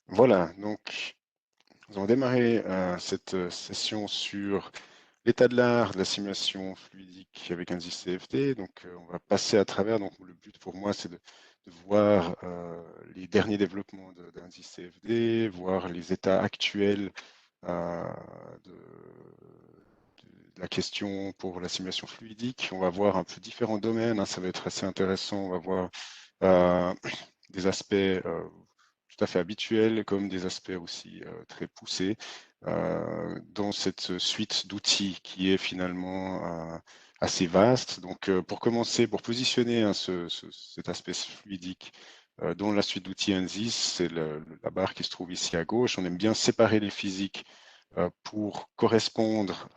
Voilà, donc nous allons démarrer cette session sur l'état de l'art de la simulation fluidique avec indice CFD. Donc on va passer à travers. Donc le but pour moi c'est de voir les derniers développements d'indice CFD, voir les états actuels euh, de la question pour la simulation fluidique. On va voir un peu différents domaines, hein, ça va être assez intéressant. On va voir euh, des aspects tout à fait habituels comme des aspects aussi très poussés dans cette suite d'outils qui est finalement assez vaste. Donc pour commencer, pour positionner hein, cet aspect fluidique dans la suite d'outils ANSYS, c'est la barre qui se trouve ici à gauche. On aime bien séparer les physiques pour correspondre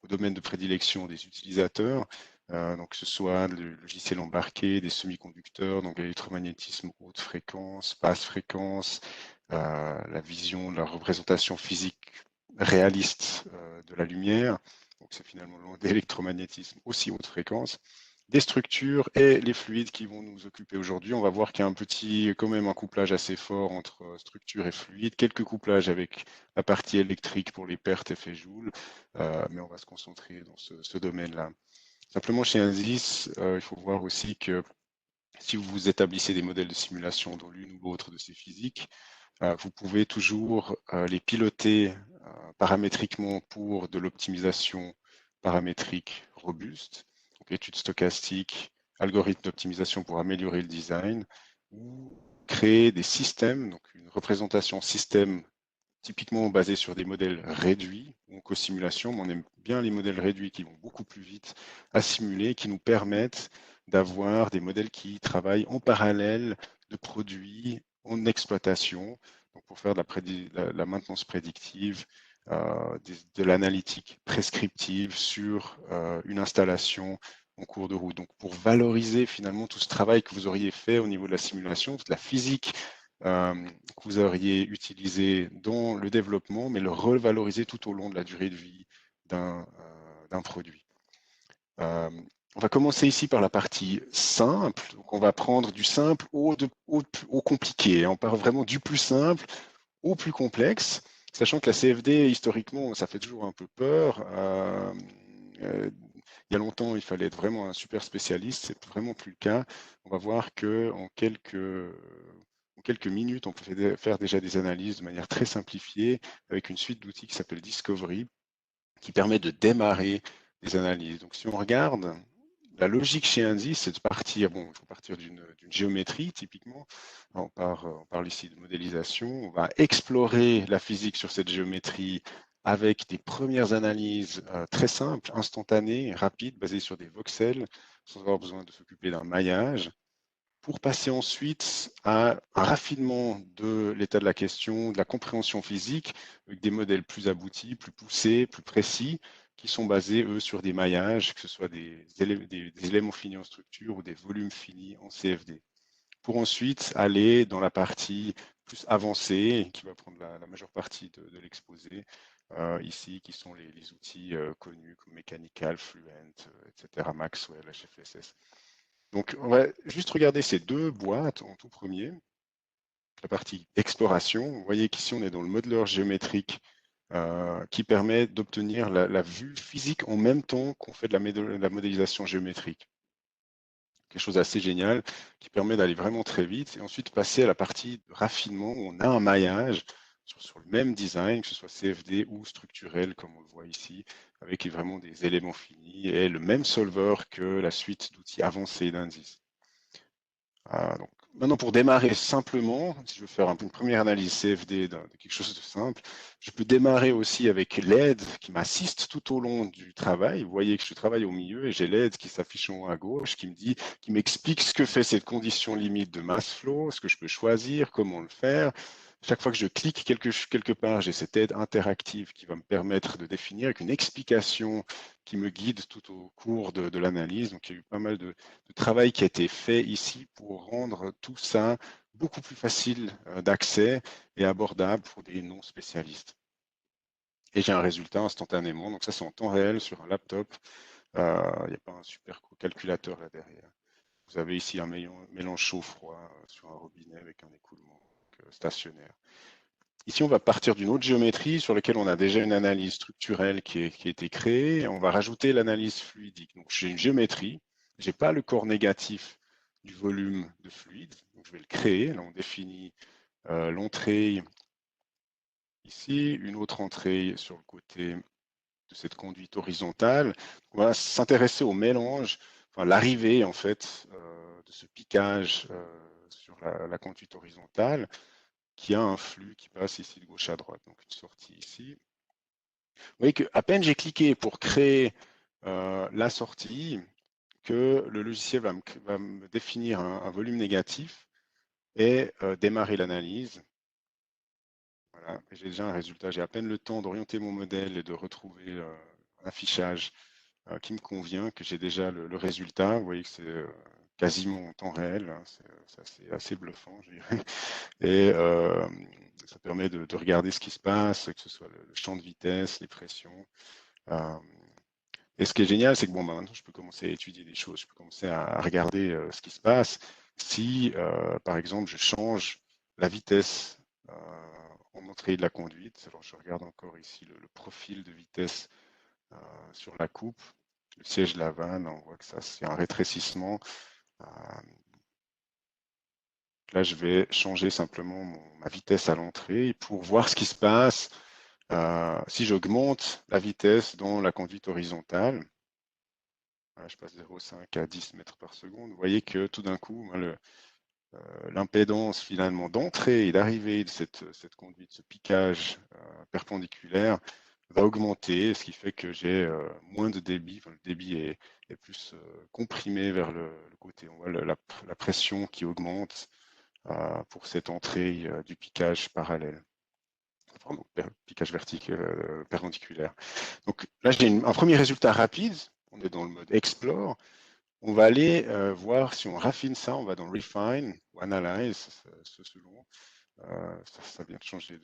au domaine de prédilection des utilisateurs, donc que ce soit le logiciel embarqué, des semi-conducteurs, donc l'électromagnétisme haute fréquence, basse fréquence, la vision, la représentation physique réaliste de la lumière, donc c'est finalement l'électromagnétisme aussi haute fréquence, des structures et les fluides qui vont nous occuper aujourd'hui. On va voir qu'il y a quand même un couplage assez fort entre structure et fluide, quelques couplages avec la partie électrique pour les pertes effet Joule, mais on va se concentrer dans ce domaine-là. Simplement chez Ansys, il faut voir aussi que si vous établissez des modèles de simulation dans l'une ou l'autre de ces physiques, vous pouvez toujours les piloter paramétriquement pour de l'optimisation paramétrique robuste, donc études stochastiques, algorithmes d'optimisation pour améliorer le design, ou créer des systèmes, donc une représentation système typiquement basée sur des modèles réduits, donc aux simulations, mais on aime bien les modèles réduits qui vont beaucoup plus vite à simuler, qui nous permettent d'avoir des modèles qui travaillent en parallèle de produits en exploitation, donc pour faire de la maintenance prédictive, de l'analytique prescriptive sur une installation en cours de route. Donc pour valoriser finalement tout ce travail que vous auriez fait au niveau de la simulation, toute la physique que vous auriez utilisé dans le développement, mais le revaloriser tout au long de la durée de vie d'un produit. On va commencer ici par la partie simple. Donc on va prendre du simple au compliqué. On part vraiment du plus simple au plus complexe, sachant que la CFD, historiquement, ça fait toujours un peu peur. Il y a longtemps, il fallait être vraiment un super spécialiste, c'est vraiment plus le cas. On va voir que en quelques minutes, on peut faire déjà des analyses de manière très simplifiée avec une suite d'outils qui s'appelle Discovery, qui permet de démarrer des analyses. Donc si on regarde, la logique chez Andy, c'est de partir, bon, il faut partir d'une géométrie typiquement. On parle ici de modélisation. On va explorer la physique sur cette géométrie avec des premières analyses très simples, instantanées, rapides, basées sur des voxels, sans avoir besoin de s'occuper d'un maillage, pour passer ensuite à un raffinement de l'état de la question, de la compréhension physique, avec des modèles plus aboutis, plus poussés, plus précis, qui sont basés, eux, sur des maillages, que ce soit des éléments finis en structure ou des volumes finis en CFD. Pour ensuite aller dans la partie plus avancée, qui va prendre la majeure partie de l'exposé, ici, qui sont les outils connus comme Mechanical, Fluent, etc., Maxwell, HFSS. Donc, on va juste regarder ces deux boîtes en tout premier. La partie exploration, vous voyez qu'ici, on est dans le modeleur géométrique qui permet d'obtenir la vue physique en même temps qu'on fait de la modélisation géométrique. Quelque chose d'assez génial qui permet d'aller vraiment très vite et ensuite passer à la partie de raffinement où on a un maillage sur le même design, que ce soit CFD ou structurel, comme on le voit ici, avec vraiment des éléments finis et le même solver que la suite d'outils avancés d'Indice. Donc, maintenant, pour démarrer simplement, si je veux faire une première analyse CFD de quelque chose de simple, je peux démarrer aussi avec l'aide qui m'assiste tout au long du travail. Vous voyez que je travaille au milieu et j'ai l'aide qui s'affiche en haut à gauche, qui m'explique ce que fait cette condition limite de mass flow, ce que je peux choisir, comment le faire. Chaque fois que je clique quelque part, j'ai cette aide interactive qui va me permettre de définir avec une explication qui me guide tout au cours de l'analyse. Donc, il y a eu pas mal de travail qui a été fait ici pour rendre tout ça beaucoup plus facile d'accès et abordable pour des non-spécialistes. Et j'ai un résultat instantanément. Donc ça, c'est en temps réel sur un laptop. Il n'y a pas un super calculateur là derrière. Vous avez ici un mélange chaud-froid sur un robinet avec un écoulement. stationnaire. Ici, on va partir d'une autre géométrie sur laquelle on a déjà une analyse structurelle qui a été créée. On va rajouter l'analyse fluidique. Donc, j'ai une géométrie. Je n'ai pas le corps négatif du volume de fluide. Donc, je vais le créer. Là, on définit l'entrée ici, une autre entrée sur le côté de cette conduite horizontale. On va s'intéresser au mélange, enfin l'arrivée en fait de ce piquage sur la conduite horizontale qui a un flux qui passe ici de gauche à droite. Donc une sortie ici. Vous voyez qu'à peine j'ai cliqué pour créer la sortie, que le logiciel va me définir un volume négatif et démarrer l'analyse. Voilà, j'ai déjà un résultat. J'ai à peine le temps d'orienter mon modèle et de retrouver un affichage qui me convient, que j'ai déjà le résultat. Vous voyez que c'est quasiment en temps réel, hein. C'est assez bluffant, je dirais. Et ça permet de regarder ce qui se passe, que ce soit le champ de vitesse, les pressions. Euh, et ce qui est génial, c'est que bon, maintenant, je peux commencer à étudier des choses, je peux commencer à regarder ce qui se passe. Si, par exemple, je change la vitesse en entrée de la conduite, alors je regarde encore ici le profil de vitesse sur la coupe, le siège de la vanne, on voit que ça c'est un rétrécissement. Euh, Là, je vais changer simplement ma vitesse à l'entrée pour voir ce qui se passe si j'augmente la vitesse dans la conduite horizontale. Voilà, je passe de 0,5 à 10 mètres par seconde. Vous voyez que tout d'un coup, l'impédance finalement d'entrée et d'arrivée de cette conduite, ce piquage perpendiculaire va augmenter, ce qui fait que j'ai moins de débit. Enfin, le débit est plus comprimé vers le côté. On voit la pression qui augmente pour cette entrée du piquage parallèle. Pardon, piquage vertical, perpendiculaire. Donc là, j'ai un premier résultat rapide. On est dans le mode Explore. On va aller voir si on raffine ça. On va dans Refine ou Analyze, selon. Ça vient de changer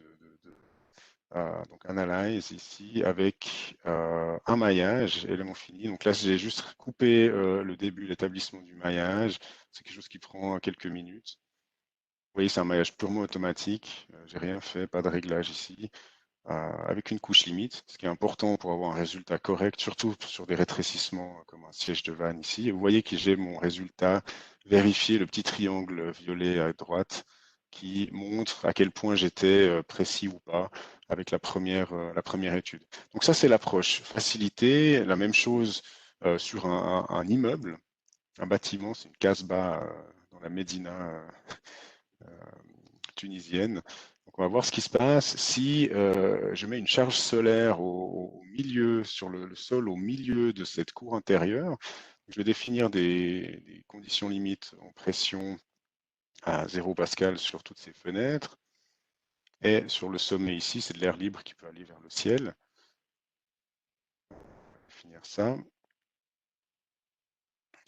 donc Analyze ici avec un maillage, élément fini. Donc là, j'ai juste coupé le début, l'établissement du maillage. C'est quelque chose qui prend quelques minutes. Vous voyez, c'est un maillage purement automatique. J'ai rien fait, pas de réglage ici. Avec une couche limite, ce qui est important pour avoir un résultat correct, surtout sur des rétrécissements comme un siège de vanne ici. Et vous voyez que j'ai mon résultat vérifié, le petit triangle violet à droite, qui montre à quel point j'étais précis ou pas avec la première étude. Donc ça, c'est l'approche facilitée. La même chose sur un immeuble, un bâtiment, c'est une casbah dans la Médina tunisienne. Donc on va voir ce qui se passe si je mets une charge solaire au milieu, sur le sol au milieu de cette cour intérieure. Je vais définir des conditions limites en pression à 0 pascal sur toutes ces fenêtres. Et sur le sommet ici, c'est de l'air libre qui peut aller vers le ciel. On va définir ça.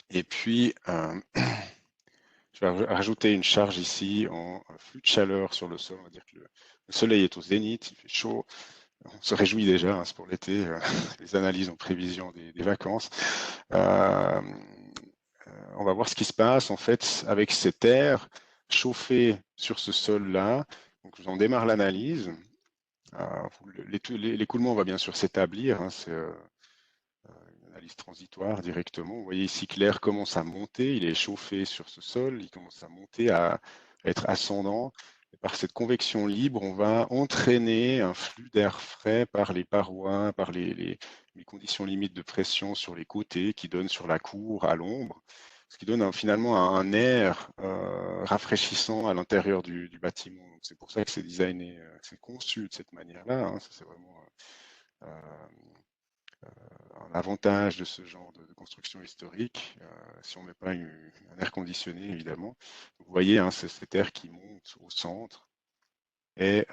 Et puis, je vais rajouter une charge ici en flux de chaleur sur le sol. On va dire que le soleil est au zénith, il fait chaud. On se réjouit déjà, hein, c'est pour l'été, les analyses en prévision des vacances. On va voir ce qui se passe en fait avec cet air chauffé sur ce sol-là. Donc, on démarre l'analyse. L'écoulement va bien sûr s'établir, hein, c'est une analyse transitoire directement. Vous voyez ici que l'air commence à monter, il est chauffé sur ce sol, il commence à monter, à être ascendant. Et par cette convection libre, on va entraîner un flux d'air frais par les parois, par les conditions limites de pression sur les côtés qui donnent sur la cour à l'ombre, ce qui donne finalement un air rafraîchissant à l'intérieur du bâtiment. C'est pour ça que c'est designé, c'est conçu de cette manière-là, hein. C'est vraiment euh, un avantage de ce genre de construction historique, si on ne met pas un air conditionné, évidemment. Vous voyez, hein, c'est cet air qui monte au centre et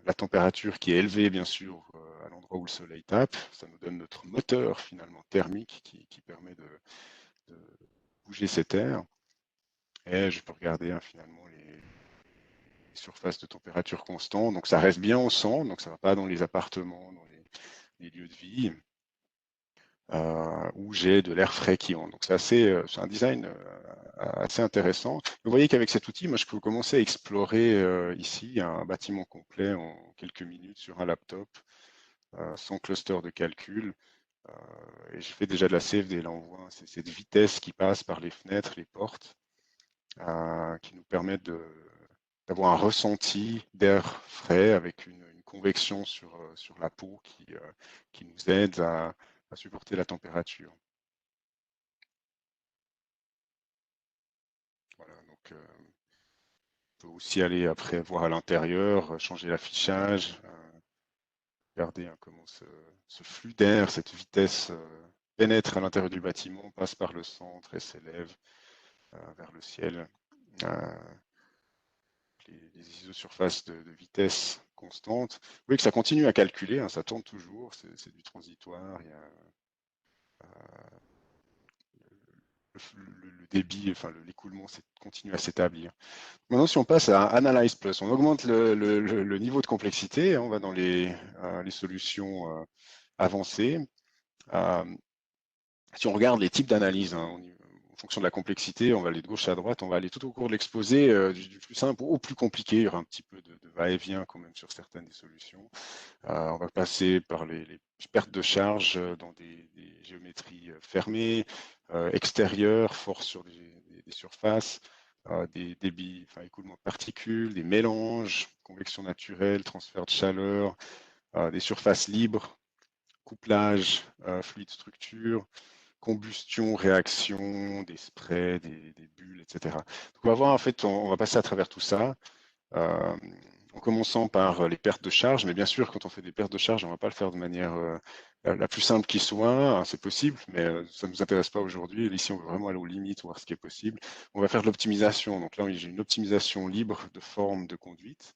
la température qui est élevée, bien sûr, à l'endroit où le soleil tape. Ça nous donne notre moteur, finalement, thermique qui permet de bouger cet air. Et je peux regarder, hein, finalement, les surfaces de température constante. Donc, ça reste bien au centre, donc ça ne va pas dans les appartements, dans les lieux de vie. où j'ai de l'air frais qui entre. Donc c'est un design assez intéressant. Vous voyez qu'avec cet outil, moi je peux commencer à explorer ici un bâtiment complet en quelques minutes sur un laptop, sans cluster de calcul. Et je fais déjà de la CFD, là on voit cette vitesse qui passe par les fenêtres, les portes, qui nous permettent d'avoir un ressenti d'air frais avec une convection sur la peau qui nous aide à supporter la température. Voilà, donc on peut aussi aller après voir à l'intérieur, changer l'affichage, regarder hein, comment ce flux d'air, cette vitesse pénètre à l'intérieur du bâtiment, passe par le centre et s'élève vers le ciel. Euh, les isosurfaces de vitesse constante. Vous voyez que ça continue à calculer, hein, ça tourne toujours, c'est du transitoire. Il y a, le débit, enfin l'écoulement continue à s'établir. Maintenant, si on passe à Analyze Plus, on augmente le niveau de complexité, hein, on va dans les solutions avancées. Euh, si on regarde les types d'analyse, hein, en fonction de la complexité, on va aller de gauche à droite, on va aller tout au cours de l'exposé, du plus simple au plus compliqué. Il y aura un petit peu de va-et-vient quand même sur certaines des solutions. On va passer par les pertes de charge dans des géométries fermées, extérieures, force sur des surfaces, des débits, enfin écoulement de particules, des mélanges, convection naturelle, transfert de chaleur, des surfaces libres, couplage, fluide structure, combustion, réaction, des sprays, des bulles, etc. Donc on va voir en fait, on va passer à travers tout ça. Euh, en commençant par les pertes de charge, mais bien sûr, quand on fait des pertes de charge, on ne va pas le faire de manière la plus simple qui soit, hein, c'est possible, mais ça ne nous intéresse pas aujourd'hui. Ici, on veut vraiment aller aux limites, voir ce qui est possible. On va faire de l'optimisation. Donc là, j'ai une optimisation libre de forme de conduite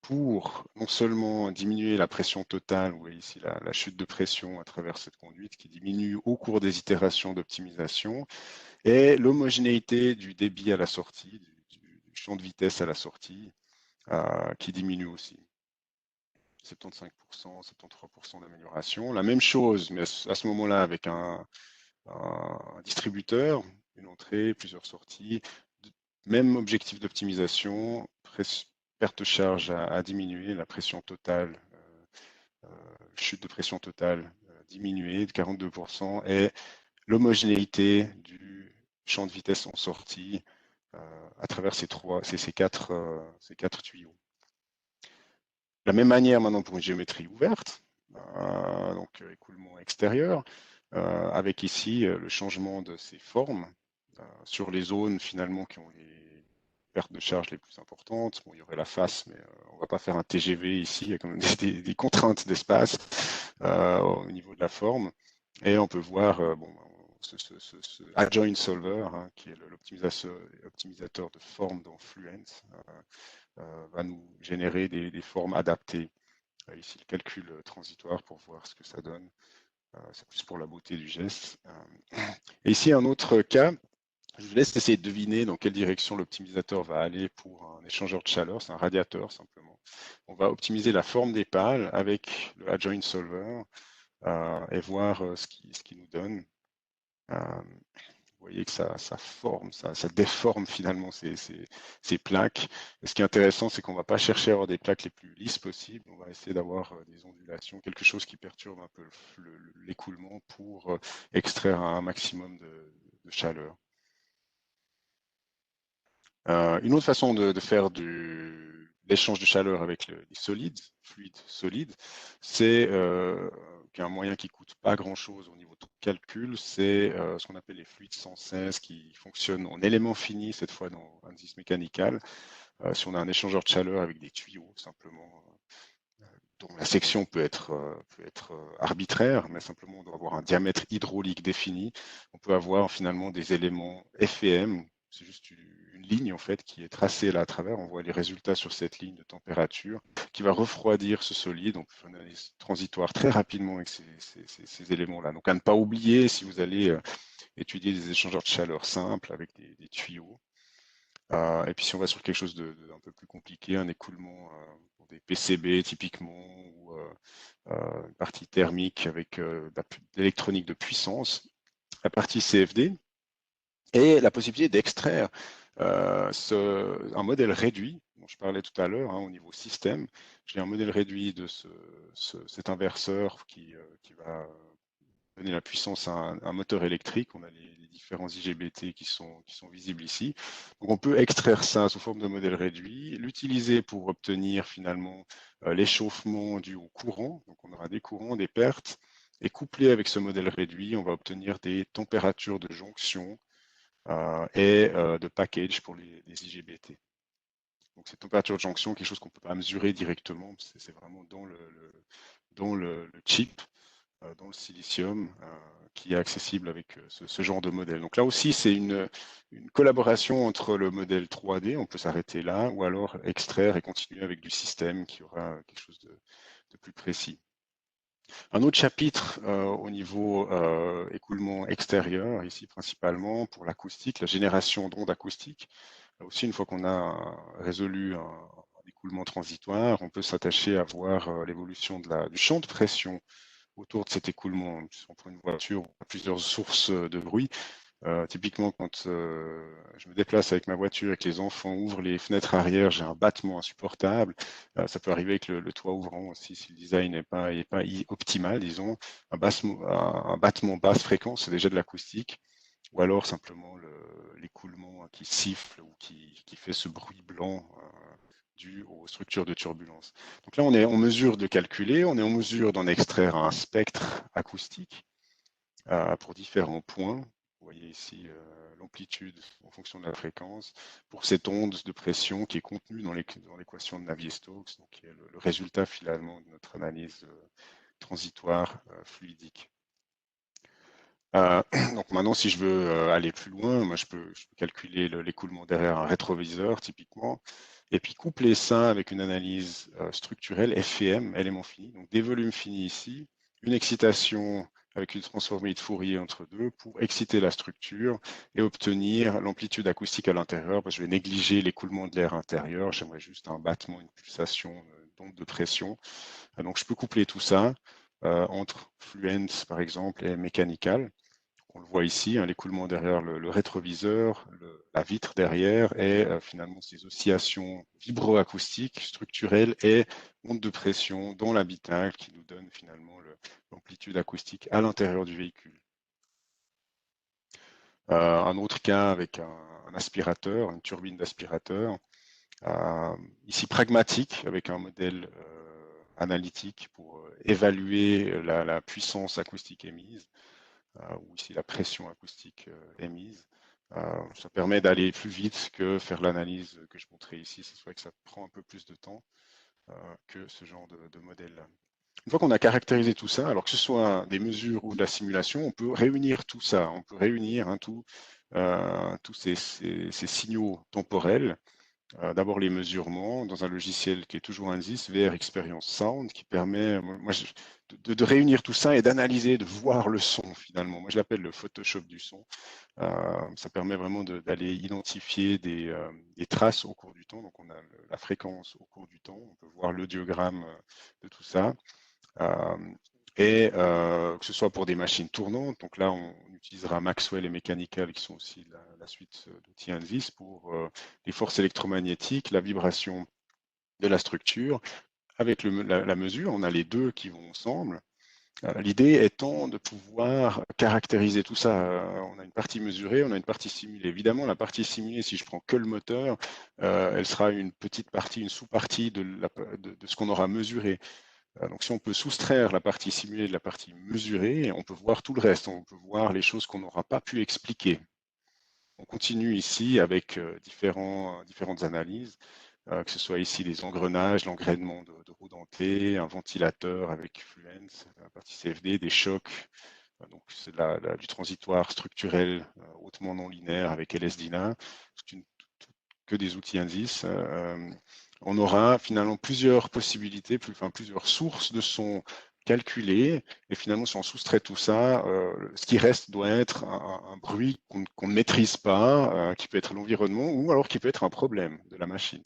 pour non seulement diminuer la pression totale, vous voyez ici la chute de pression à travers cette conduite qui diminue au cours des itérations d'optimisation, et l'homogénéité du débit à la sortie, du champ de vitesse à la sortie, qui diminue aussi. 75%, 73% d'amélioration. La même chose, mais à ce moment-là, avec un distributeur, une entrée, plusieurs sorties, même objectif d'optimisation, perte de charge à diminuer, la pression totale, chute de pression totale diminuée de 42%, et l'homogénéité du champ de vitesse en sortie à travers ces quatre tuyaux. De la même manière maintenant pour une géométrie ouverte, donc écoulement extérieur, avec ici le changement de ces formes sur les zones finalement qui ont les pertes de charge les plus importantes. Bon, il y aurait la face, mais on ne va pas faire un TGV ici, il y a quand même des contraintes d'espace au niveau de la forme. Et on peut voir bon, ce adjoint solver, hein, qui est l'optimisateur de forme dans Fluent, va nous générer des formes adaptées. Ici, le calcul transitoire pour voir ce que ça donne. C'est plus pour la beauté du geste. Et ici, un autre cas, je vous laisse essayer de deviner dans quelle direction l'optimisateur va aller pour un échangeur de chaleur. C'est un radiateur, simplement. On va optimiser la forme des pales avec le adjoint solver et voir ce qu'il nous donne. Vous voyez que ça forme, ça déforme finalement ces plaques. Et ce qui est intéressant, c'est qu'on ne va pas chercher à avoir des plaques les plus lisses possibles. On va essayer d'avoir des ondulations, quelque chose qui perturbe un peu l'écoulement pour extraire un maximum de chaleur. Une autre façon de faire l'échange de chaleur avec les solides, fluides solides, c'est un moyen qui coûte pas grand-chose au niveau de calcul, c'est ce qu'on appelle les fluides sans cesse qui fonctionnent en éléments finis, cette fois dans ANSYS Mechanical. Si on a un échangeur de chaleur avec des tuyaux, simplement, dont la section peut être arbitraire, mais simplement on doit avoir un diamètre hydraulique défini, on peut avoir finalement des éléments FEM, c'est juste une ligne en fait qui est tracée là à travers, on voit les résultats sur cette ligne de température qui va refroidir ce solide, donc une analyse transitoire très rapidement avec ces éléments-là. Donc à ne pas oublier si vous allez étudier des échangeurs de chaleur simples avec des tuyaux. Et puis si on va sur quelque chose d'un peu plus compliqué, un écoulement pour des PCB typiquement, ou une partie thermique avec l'électronique de puissance, la partie CFD, et la possibilité d'extraire un modèle réduit, dont je parlais tout à l'heure, au niveau système. J'ai un modèle réduit de cet inverseur qui va donner la puissance à un moteur électrique. On a les différents IGBT qui sont visibles ici. Donc on peut extraire ça sous forme de modèle réduit, l'utiliser pour obtenir finalement l'échauffement dû au courant. Donc on aura des courants, des pertes, et couplé avec ce modèle réduit, on va obtenir des températures de jonction et de package pour les IGBT. Donc cette température de jonction, quelque chose qu'on ne peut pas mesurer directement, c'est vraiment dans le chip, dans le silicium, qui est accessible avec ce genre de modèle. Donc là aussi, c'est une collaboration entre le modèle 3D, on peut s'arrêter là, ou alors extraire et continuer avec du système qui aura quelque chose de plus précis. Un autre chapitre au niveau écoulement extérieur, ici principalement pour l'acoustique, la génération d'ondes acoustiques. Là aussi, une fois qu'on a résolu un écoulement transitoire, on peut s'attacher à voir l'évolution du champ de pression autour de cet écoulement. On prend une voiture, on a plusieurs sources de bruit. Typiquement, quand je me déplace avec ma voiture et que les enfants ouvrent les fenêtres arrière, j'ai un battement insupportable. Ça peut arriver avec le toit ouvrant aussi, si le design n'est pas optimal, disons. Un battement basse fréquence, c'est déjà de l'acoustique. Ou alors simplement l'écoulement qui siffle ou qui fait ce bruit blanc dû aux structures de turbulence. Donc là, on est en mesure de calculer, on est en mesure d'en extraire un spectre acoustique pour différents points. Vous voyez ici l'amplitude en fonction de la fréquence pour cette onde de pression qui est contenue dans l'équation de Navier-Stokes, donc qui est le résultat finalement de notre analyse transitoire fluidique. Donc maintenant, si je veux aller plus loin, moi, je peux calculer l'écoulement derrière un rétroviseur typiquement, et puis coupler ça avec une analyse structurelle FEM, élément fini, donc des volumes finis ici, une excitation avec une transformée de Fourier entre deux pour exciter la structure et obtenir l'amplitude acoustique à l'intérieur, parce que je vais négliger l'écoulement de l'air intérieur, j'aimerais juste un battement, une pulsation d'onde de pression. Donc je peux coupler tout ça entre Fluence par exemple et Mechanical. On le voit ici, l'écoulement derrière le rétroviseur, la vitre derrière et finalement ces oscillations vibroacoustiques, structurelles et ondes de pression dans l'habitacle qui nous donnent finalement l'amplitude acoustique à l'intérieur du véhicule. Un autre cas avec un aspirateur, une turbine d'aspirateur, ici pragmatique avec un modèle analytique pour évaluer la puissance acoustique émise. Ou ici la pression acoustique émise. Ça permet d'aller plus vite que faire l'analyse que je montrais ici. C'est vrai que ça prend un peu plus de temps que ce genre de modèle-là. Une fois qu'on a caractérisé tout ça, alors que ce soit des mesures ou de la simulation, on peut réunir tout ça. On peut réunir tous ces signaux temporels. D'abord les mesurements dans un logiciel qui est toujours Ansys, VR Experience Sound, qui permet de réunir tout ça et d'analyser, de voir le son finalement. Moi je l'appelle le Photoshop du son. Ça permet vraiment d'aller identifier des traces au cours du temps. Donc on a la fréquence au cours du temps, on peut voir l'audiogramme de tout ça. Que ce soit pour des machines tournantes, donc là on utilisera Maxwell et Mechanical qui sont aussi la suite d'outils Ansys pour les forces électromagnétiques, la vibration de la structure. Avec la mesure, on a les deux qui vont ensemble. L'idée étant de pouvoir caractériser tout ça. On a une partie mesurée, on a une partie simulée. Évidemment, la partie simulée, si je prends que le moteur, elle sera une petite partie, une sous-partie de ce qu'on aura mesuré. Donc si on peut soustraire la partie simulée de la partie mesurée, on peut voir tout le reste, on peut voir les choses qu'on n'aura pas pu expliquer. On continue ici avec différentes analyses, que ce soit ici les engrenages, l'engrainement de roues dentées, un ventilateur avec Fluence, la partie CFD, des chocs, donc c'est du transitoire structurel hautement non linéaire avec LSDINA, que des outils Ansys. On aura finalement plusieurs possibilités, plusieurs sources de son calculées, et finalement si on soustrait tout ça, ce qui reste doit être un bruit qu'on ne maîtrise pas, qui peut être l'environnement ou alors qui peut être un problème de la machine.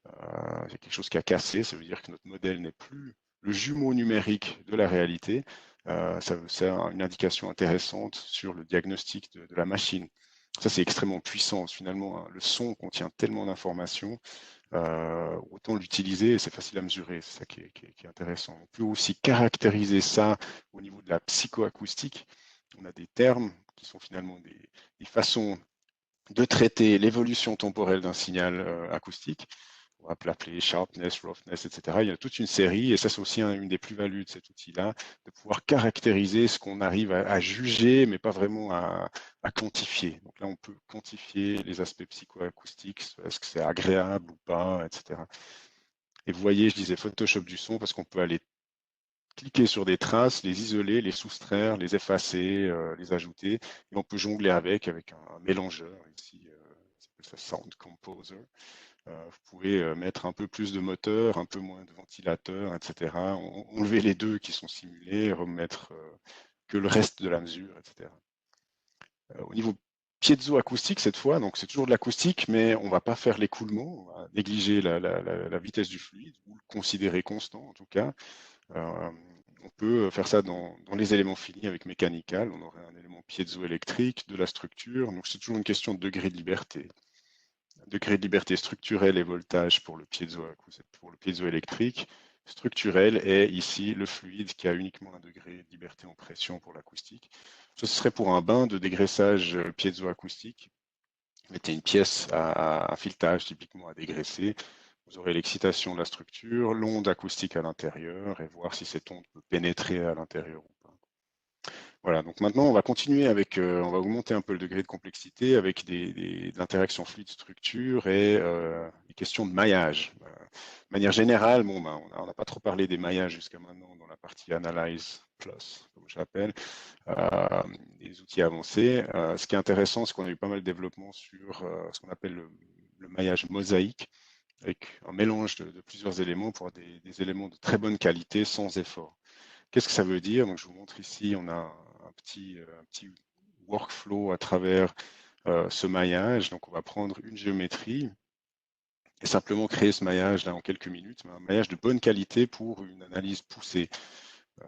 Il y a quelque chose qui a cassé, ça veut dire que notre modèle n'est plus le jumeau numérique de la réalité. C'est une indication intéressante sur le diagnostic de la machine. Ça, c'est extrêmement puissant. Finalement, hein, le son contient tellement d'informations, autant l'utiliser et c'est facile à mesurer. C'est ça qui est intéressant. On peut aussi caractériser ça au niveau de la psychoacoustique. On a des termes qui sont finalement des façons de traiter l'évolution temporelle d'un signal acoustique. On va l'appeler sharpness, roughness, etc. Il y a toute une série, et ça c'est aussi une des plus-values de cet outil-là, de pouvoir caractériser ce qu'on arrive à juger, mais pas vraiment à quantifier. Donc là, on peut quantifier les aspects psychoacoustiques, est-ce que c'est agréable ou pas, etc. Et vous voyez, je disais Photoshop du son, parce qu'on peut aller cliquer sur des traces, les isoler, les soustraire, les effacer, les ajouter, et on peut jongler avec un mélangeur, ici, ça s'appelle ça Sound Composer. Vous pouvez mettre un peu plus de moteur, un peu moins de ventilateur, etc. Enlever les deux qui sont simulés, remettre que le reste de la mesure, etc. Au niveau piezoacoustique cette fois, donc c'est toujours de l'acoustique, mais on ne va pas faire l'écoulement, on va négliger la vitesse du fluide, ou le considérer constant en tout cas. On peut faire ça dans les éléments finis avec mécanical, on aurait un élément piezoélectrique, de la structure, donc c'est toujours une question de degré de liberté. Degré de liberté structurelle et voltage pour le piezoélectrique. Structurel est ici le fluide qui a uniquement un degré de liberté en pression pour l'acoustique. Ce serait pour un bain de dégraissage piezoacoustique. Vous mettez une pièce à filetage typiquement à dégraisser. Vous aurez l'excitation de la structure, l'onde acoustique à l'intérieur et voir si cette onde peut pénétrer à l'intérieur ou pas. Voilà, donc maintenant on va continuer avec, on va augmenter un peu le degré de complexité avec de l'interaction fluide-structure et des questions de maillage. De manière générale, bon, ben, on n'a pas trop parlé des maillages jusqu'à maintenant dans la partie Analyze Plus, comme je l'appelle, des outils avancés. Ce qui est intéressant, c'est qu'on a eu pas mal de développement sur ce qu'on appelle le maillage mosaïque, avec un mélange de plusieurs éléments pour des éléments de très bonne qualité sans effort. Qu'est-ce que ça veut dire? Donc, je vous montre ici, on a un petit workflow à travers ce maillage. Donc, on va prendre une géométrie et simplement créer ce maillage là en quelques minutes, un maillage de bonne qualité pour une analyse poussée,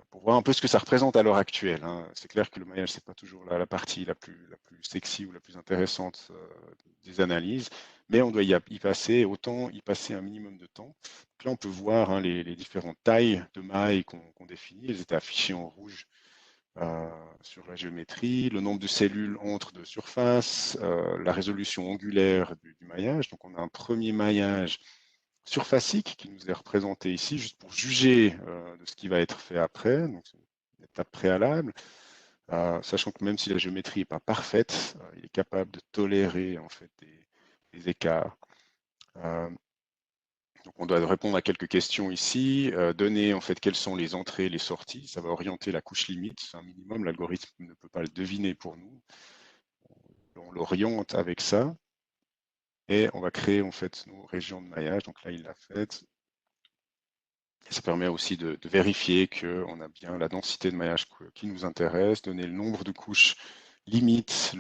pour voir un peu ce que ça représente à l'heure actuelle, hein. C'est clair que le maillage, c'est pas toujours la partie la plus sexy ou la plus intéressante des analyses, mais on doit y passer, autant y passer un minimum de temps. Donc là, on peut voir hein, les différentes tailles de mailles qu'on définit. Elles étaient affichées en rouge sur la géométrie, le nombre de cellules entre deux surfaces, la résolution angulaire du maillage. Donc on a un premier maillage surfacique qui nous est représenté ici, juste pour juger de ce qui va être fait après. Donc c'est une étape préalable. Sachant que même si la géométrie n'est pas parfaite, il est capable de tolérer en fait des écarts. Donc on doit répondre à quelques questions ici, donner en fait quelles sont les entrées et les sorties, ça va orienter la couche limite, c'est un minimum, l'algorithme ne peut pas le deviner pour nous. On l'oriente avec ça et on va créer en fait nos régions de maillage, donc là il l'a fait. Et ça permet aussi de vérifier qu'on a bien la densité de maillage qui nous intéresse, donner le nombre de couches limite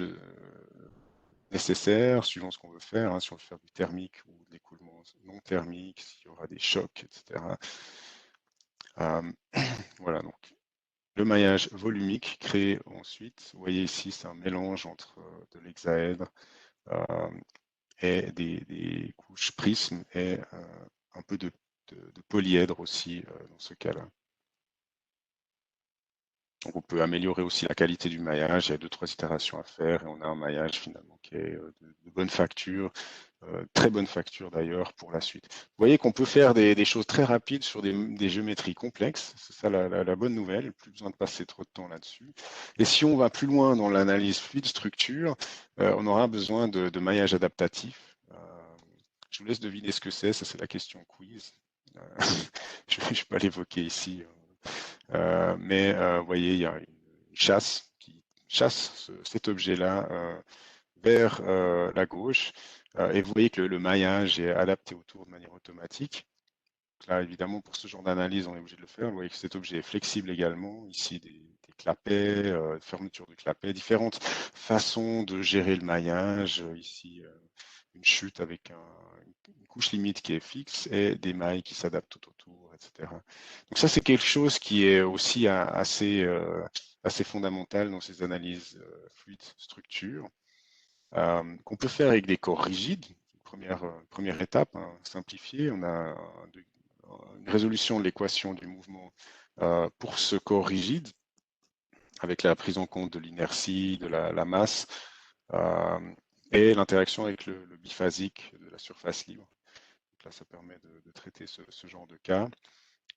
nécessaire, suivant ce qu'on veut faire, hein, si on veut faire du thermique ou de l'écoulement non thermique, s'il y aura des chocs, etc. Voilà, donc le maillage volumique créé ensuite. Vous voyez ici, c'est un mélange entre de l'hexaèdre et des couches prismes et un peu de polyèdre aussi dans ce cas-là. Donc on peut améliorer aussi la qualité du maillage, il y a 2-3 itérations à faire et on a un maillage finalement qui est de bonne facture, très bonne facture d'ailleurs pour la suite. Vous voyez qu'on peut faire des choses très rapides sur des géométries complexes, c'est ça la bonne nouvelle, plus besoin de passer trop de temps là-dessus. Et si on va plus loin dans l'analyse fluide structure, on aura besoin de maillage adaptatif. Je vous laisse deviner ce que c'est, ça c'est la question quiz. Je ne vais pas l'évoquer ici. Mais vous voyez, il y a une chasse qui chasse cet objet-là vers la gauche. Et vous voyez que le maillage est adapté autour de manière automatique. Donc là, évidemment, pour ce genre d'analyse, on est obligé de le faire. Vous voyez que cet objet est flexible également. Ici, des clapets, fermeture de clapets, différentes façons de gérer le maillage. Ici, une chute avec une couche limite qui est fixe et des mailles qui s'adaptent tout autour, etc. Donc ça, c'est quelque chose qui est aussi assez fondamental dans ces analyses fluides structure, qu'on peut faire avec des corps rigides. Première étape, hein, simplifiée, on a une résolution de l'équation du mouvement pour ce corps rigide, avec la prise en compte de l'inertie, de la masse, euh, et l'interaction avec le biphasique de la surface libre. Donc là, ça permet de traiter ce genre de cas.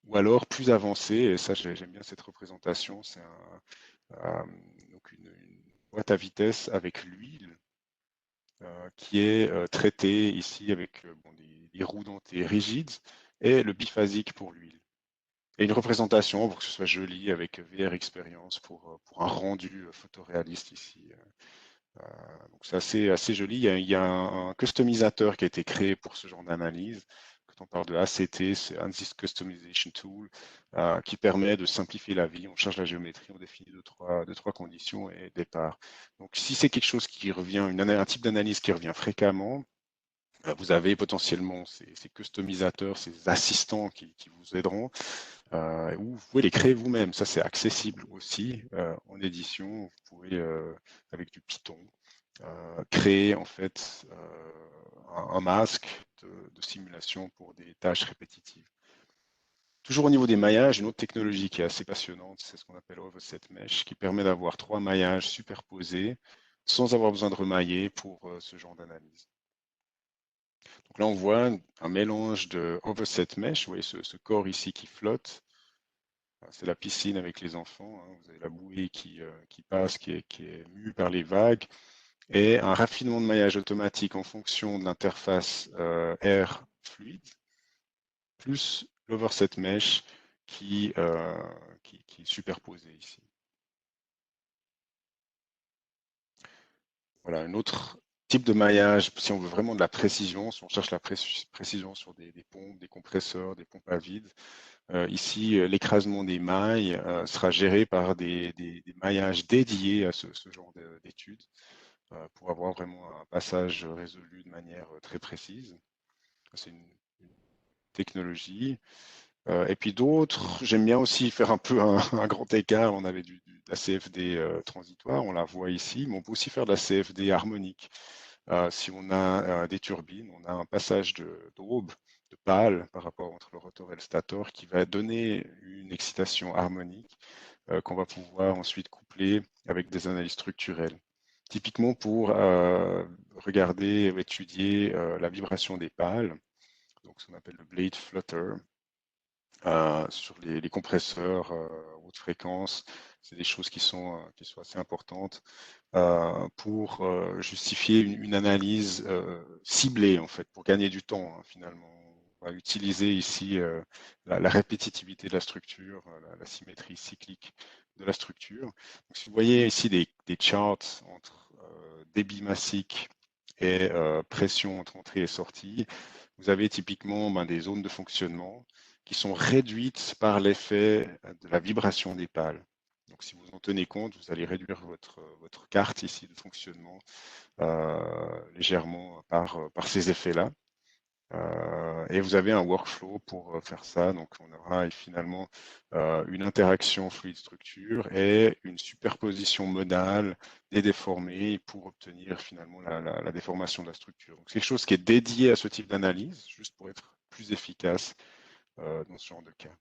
Ou alors, plus avancé, et ça j'aime bien cette représentation, c'est donc une boîte à vitesse avec l'huile qui est traitée ici avec bon, des roues dentées rigides et le biphasique pour l'huile. Et une représentation pour que ce soit joli avec VR Experience pour un rendu photoréaliste ici. Donc c'est assez joli. Il y a un customisateur qui a été créé pour ce genre d'analyse. Quand on parle de ACT, c'est ANSYS Customization Tool, qui permet de simplifier la vie. On charge la géométrie, on définit deux, trois conditions et départ. Donc si c'est quelque chose qui revient, un type d'analyse qui revient fréquemment, vous avez potentiellement ces customisateurs, ces assistants qui vous aideront, ou vous pouvez les créer vous-même. Ça, c'est accessible aussi en édition. Vous pouvez, avec du Python, créer en fait un masque de simulation pour des tâches répétitives. Toujours au niveau des maillages, une autre technologie qui est assez passionnante, c'est ce qu'on appelle Overset Mesh, qui permet d'avoir 3 maillages superposés sans avoir besoin de remailler pour ce genre d'analyse. Donc là, on voit un mélange de Overset Mesh, vous voyez ce corps ici qui flotte, c'est la piscine avec les enfants, hein. Vous avez la bouée qui passe, qui est mue par les vagues, et un raffinement de maillage automatique en fonction de l'interface air fluide, plus l'overset mesh qui est superposé ici. Voilà, un autre type de maillage, si on veut vraiment de la précision, si on cherche la précision sur des pompes, des compresseurs, des pompes à vide, ici, l'écrasement des mailles sera géré par des maillages dédiés à ce genre d'études pour avoir vraiment un passage résolu de manière très précise. C'est une technologie. Et puis d'autres, j'aime bien aussi faire un peu un grand écart. On avait de la CFD transitoire, on la voit ici, mais on peut aussi faire de la CFD harmonique. Si on a des turbines, on a un passage d'aube, de pâle par rapport entre le rotor et le stator qui va donner une excitation harmonique qu'on va pouvoir ensuite coupler avec des analyses structurelles. Typiquement pour regarder, étudier la vibration des pales, donc ce qu'on appelle le blade flutter, sur les compresseurs haute fréquence. C'est des choses qui sont assez importantes pour justifier une analyse ciblée, en fait, pour gagner du temps, hein, finalement. On va utiliser ici la répétitivité de la structure, la symétrie cyclique de la structure. Donc, si vous voyez ici des charts entre débit massique et pression entre entrée et sortie, vous avez typiquement des zones de fonctionnement qui sont réduites par l'effet de la vibration des pales. Donc, si vous en tenez compte, vous allez réduire votre carte ici de fonctionnement légèrement par ces effets-là. Et vous avez un workflow pour faire ça. Donc, on aura finalement une interaction fluide-structure et une superposition modale des déformés pour obtenir finalement la déformation de la structure. Donc, c'est quelque chose qui est dédié à ce type d'analyse, juste pour être plus efficace dans ce genre de cas.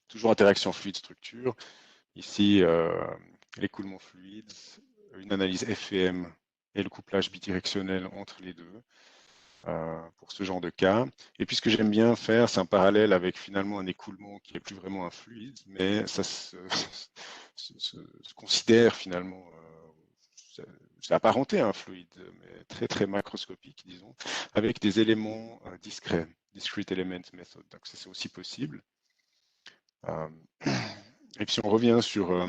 Toujours interaction fluide-structure. Ici, l'écoulement fluide, une analyse FEM et le couplage bidirectionnel entre les deux pour ce genre de cas. Et puis ce que j'aime bien faire, c'est un parallèle avec finalement un écoulement qui n'est plus vraiment un fluide, mais ça se considère finalement, c'est apparenté à un fluide, mais très très macroscopique, disons, avec des éléments discrets, discrete element method. Donc ça, c'est aussi possible. Et puis si on revient sur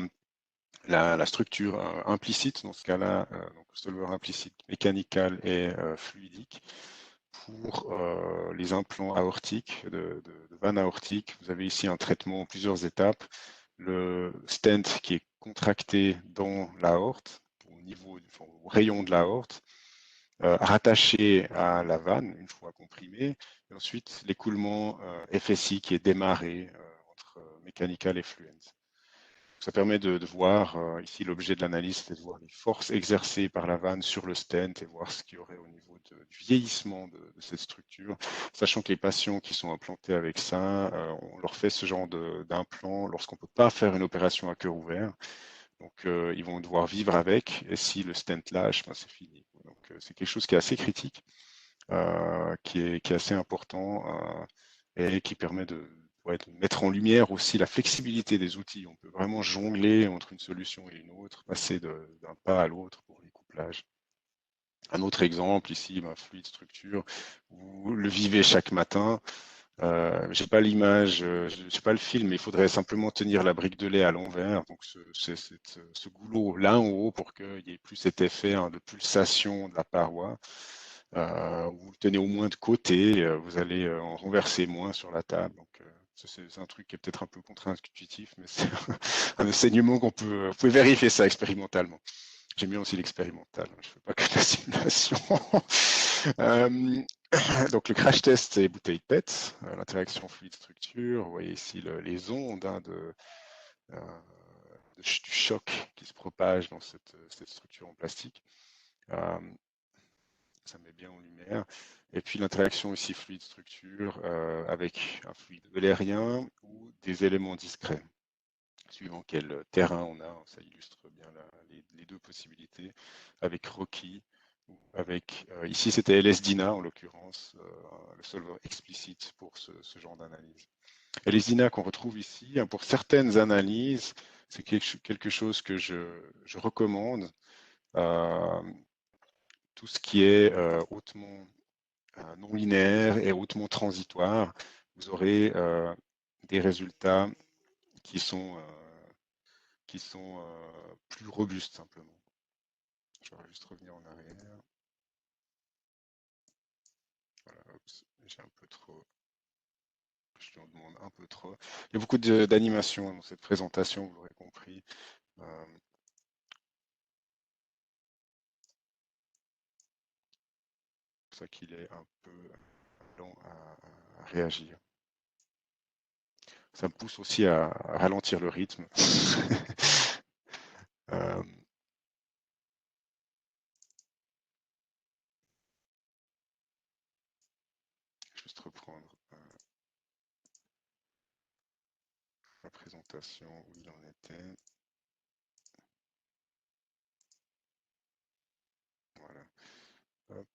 la structure implicite, dans ce cas-là, donc solver implicite, mécanical et fluidique, pour les implants aortiques, de vannes aortiques, vous avez ici un traitement en plusieurs étapes. Le stent qui est contracté dans l'aorte, au rayon de l'aorte, rattaché à la vanne une fois comprimé, et ensuite l'écoulement FSI qui est démarré entre Mechanical et Fluence. Ça permet de voir, ici l'objet de l'analyse, c'est de voir les forces exercées par la vanne sur le stent et voir ce qu'il y aurait au niveau du vieillissement de cette structure, sachant que les patients qui sont implantés avec ça, on leur fait ce genre d'implant lorsqu'on ne peut pas faire une opération à cœur ouvert. Donc ils vont devoir vivre avec, et si le stent lâche, ben, c'est fini. Donc c'est quelque chose qui est assez critique, qui est assez important et qui permet ouais, de mettre en lumière aussi la flexibilité des outils. On peut vraiment jongler entre une solution et une autre, passer d'un pas à l'autre pour les couplages. Un autre exemple ici, ma fluide structure, vous le vivez chaque matin. J'ai pas l'image, j'ai pas le film, mais il faudrait simplement tenir la brique de lait à l'envers, donc ce goulot là en haut pour qu'il y ait plus cet effet de pulsation de la paroi. Vous le tenez au moins de côté, vous allez en renverser moins sur la table. Donc, c'est un truc qui est peut-être un peu contre-intuitif, mais c'est un enseignement vous pouvez vérifier ça expérimentalement. J'aime bien aussi l'expérimental, je ne fais pas que la simulation. Euh, donc le crash test, c'est bouteille PET, l'interaction fluide-structure. Vous voyez ici les ondes euh, du choc qui se propage dans cette structure en plastique. Ça met bien en lumière. Et puis l'interaction aussi fluide-structure avec un fluide valérien ou des éléments discrets, suivant quel terrain on a. Ça illustre bien les deux possibilités, avec Rocky, ou avec, ici c'était LSDINA en l'occurrence, le solveur explicite pour ce genre d'analyse. LSDINA qu'on retrouve ici, hein, pour certaines analyses, c'est quelque chose que je recommande. Euh, tout ce qui est hautement non linéaire et hautement transitoire, vous aurez des résultats qui sont, plus robustes simplement. Je vais juste revenir en arrière. Voilà, j'ai un peu trop. Je lui en demande un peu trop. Il y a beaucoup d'animation dans cette présentation, vous l'aurez compris. Euh, c'est pour ça qu'il est un peu lent à réagir. Ça me pousse aussi à ralentir le rythme. euh, juste reprendre la présentation où il en était. Voilà. Hop.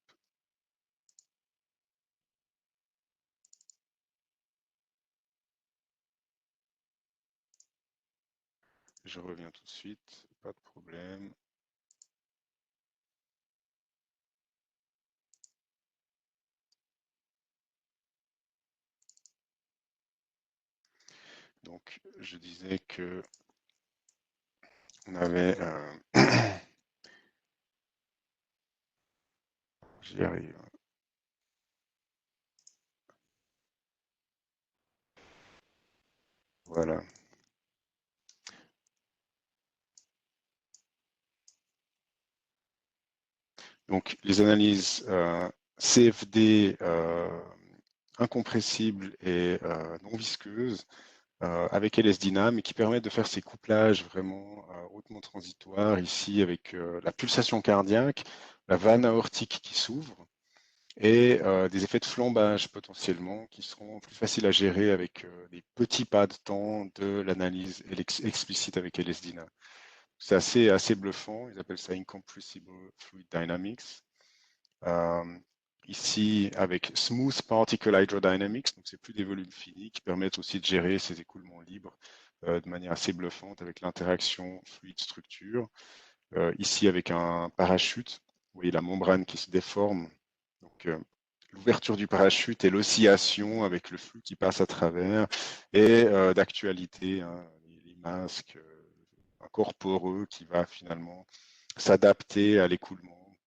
Je reviens tout de suite, pas de problème. Donc, je disais que on avait, j'y arrive. Voilà. Donc, les analyses CFD incompressibles et non visqueuses avec LS-DYNA, mais qui permettent de faire ces couplages vraiment hautement transitoires, ici avec la pulsation cardiaque, la vanne aortique qui s'ouvre, et des effets de flambage potentiellement qui seront plus faciles à gérer avec des petits pas de temps de l'analyse explicite avec LS-DYNA. C'est assez bluffant, ils appellent ça Incompressible Fluid Dynamics. Euh, Ici, avec Smooth Particle Hydrodynamics, donc c'est plus des volumes finis qui permettent aussi de gérer ces écoulements libres de manière assez bluffante avec l'interaction fluide-structure. Ici, avec un parachute, vous voyez la membrane qui se déforme. Donc, l'ouverture du parachute et l'oscillation avec le flux qui passe à travers, et d'actualité, hein, les masques, un corps poreux qui va finalement s'adapter à l'écoulement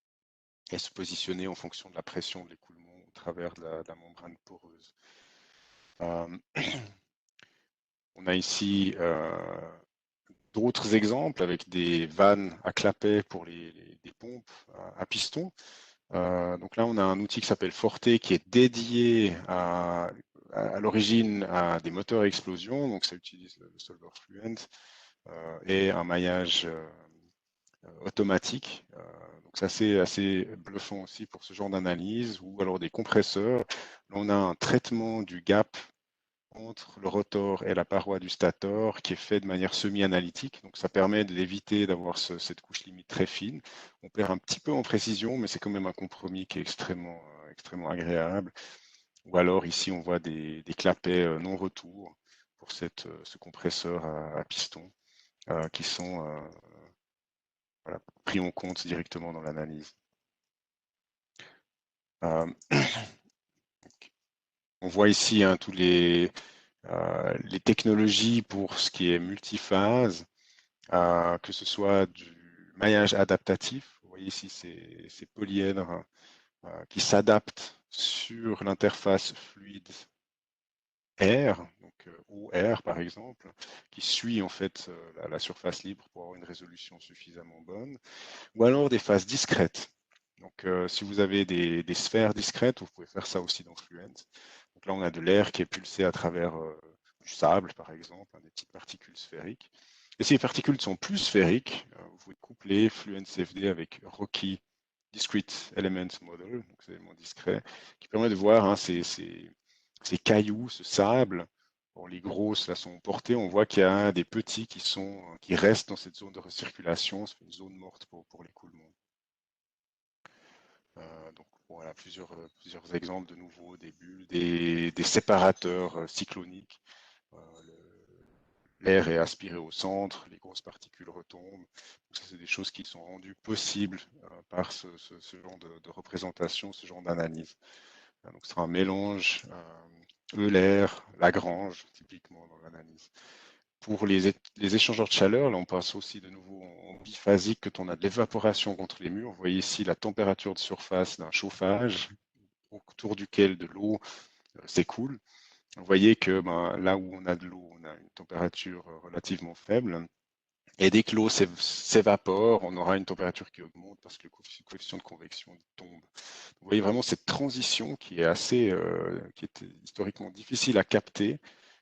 et se positionner en fonction de la pression de l'écoulement au travers de la membrane poreuse. Euh, on a ici d'autres exemples avec des vannes à clapet pour des pompes à piston. Donc là, on a un outil qui s'appelle Forte qui est dédié à l'origine à des moteurs à explosion. Donc ça utilise le solver Fluent et un maillage automatique. Donc c'est assez bluffant aussi pour ce genre d'analyse, ou alors des compresseurs. Là, on a un traitement du gap entre le rotor et la paroi du stator qui est fait de manière semi-analytique. Donc ça permet d'éviter d'avoir cette couche limite très fine. On perd un petit peu en précision, mais c'est quand même un compromis qui est extrêmement agréable. Ou alors ici, on voit des clapets non-retour pour ce compresseur à piston qui sont voilà, pris en compte directement dans l'analyse. Euh, on voit ici hein, tous les technologies pour ce qui est multiphase, que ce soit du maillage adaptatif. Vous voyez ici ces polyèdres qui s'adaptent sur l'interface fluide air, donc eau-air par exemple, qui suit en fait la surface libre pour avoir une résolution suffisamment bonne, ou alors des phases discrètes. Donc si vous avez des sphères discrètes, vous pouvez faire ça aussi dans Fluent. Donc là on a de l'air qui est pulsé à travers du sable par exemple, hein, des petites particules sphériques. Et si les particules sont plus sphériques, vous pouvez coupler Fluent CFD avec Rocky Discrete Element Model, donc c'est éléments discrets, qui permet de voir hein, ces cailloux, ce sable. Bon, les grosses là sont portées, on voit qu'il y a des petits qui restent dans cette zone de recirculation, c'est une zone morte pour l'écoulement. Donc voilà, plusieurs exemples de nouveau, des bulles, des séparateurs cycloniques. Euh, L'air est aspiré au centre, les grosses particules retombent. C'est des choses qui sont rendues possibles par ce genre de représentation, ce genre d'analyse. Donc, ce sera un mélange Euler, Lagrange, typiquement dans l'analyse. Pour les échangeurs de chaleur, là, on passe aussi de nouveau en biphasique quand on a de l'évaporation contre les murs. Vous voyez ici la température de surface d'un chauffage autour duquel de l'eau s'écoule. Vous voyez que ben, là où on a de l'eau, on a une température relativement faible. Et dès que l'eau s'évapore, on aura une température qui augmente parce que le coefficient de convection tombe. Vous voyez vraiment cette transition qui est qui est historiquement difficile à capter,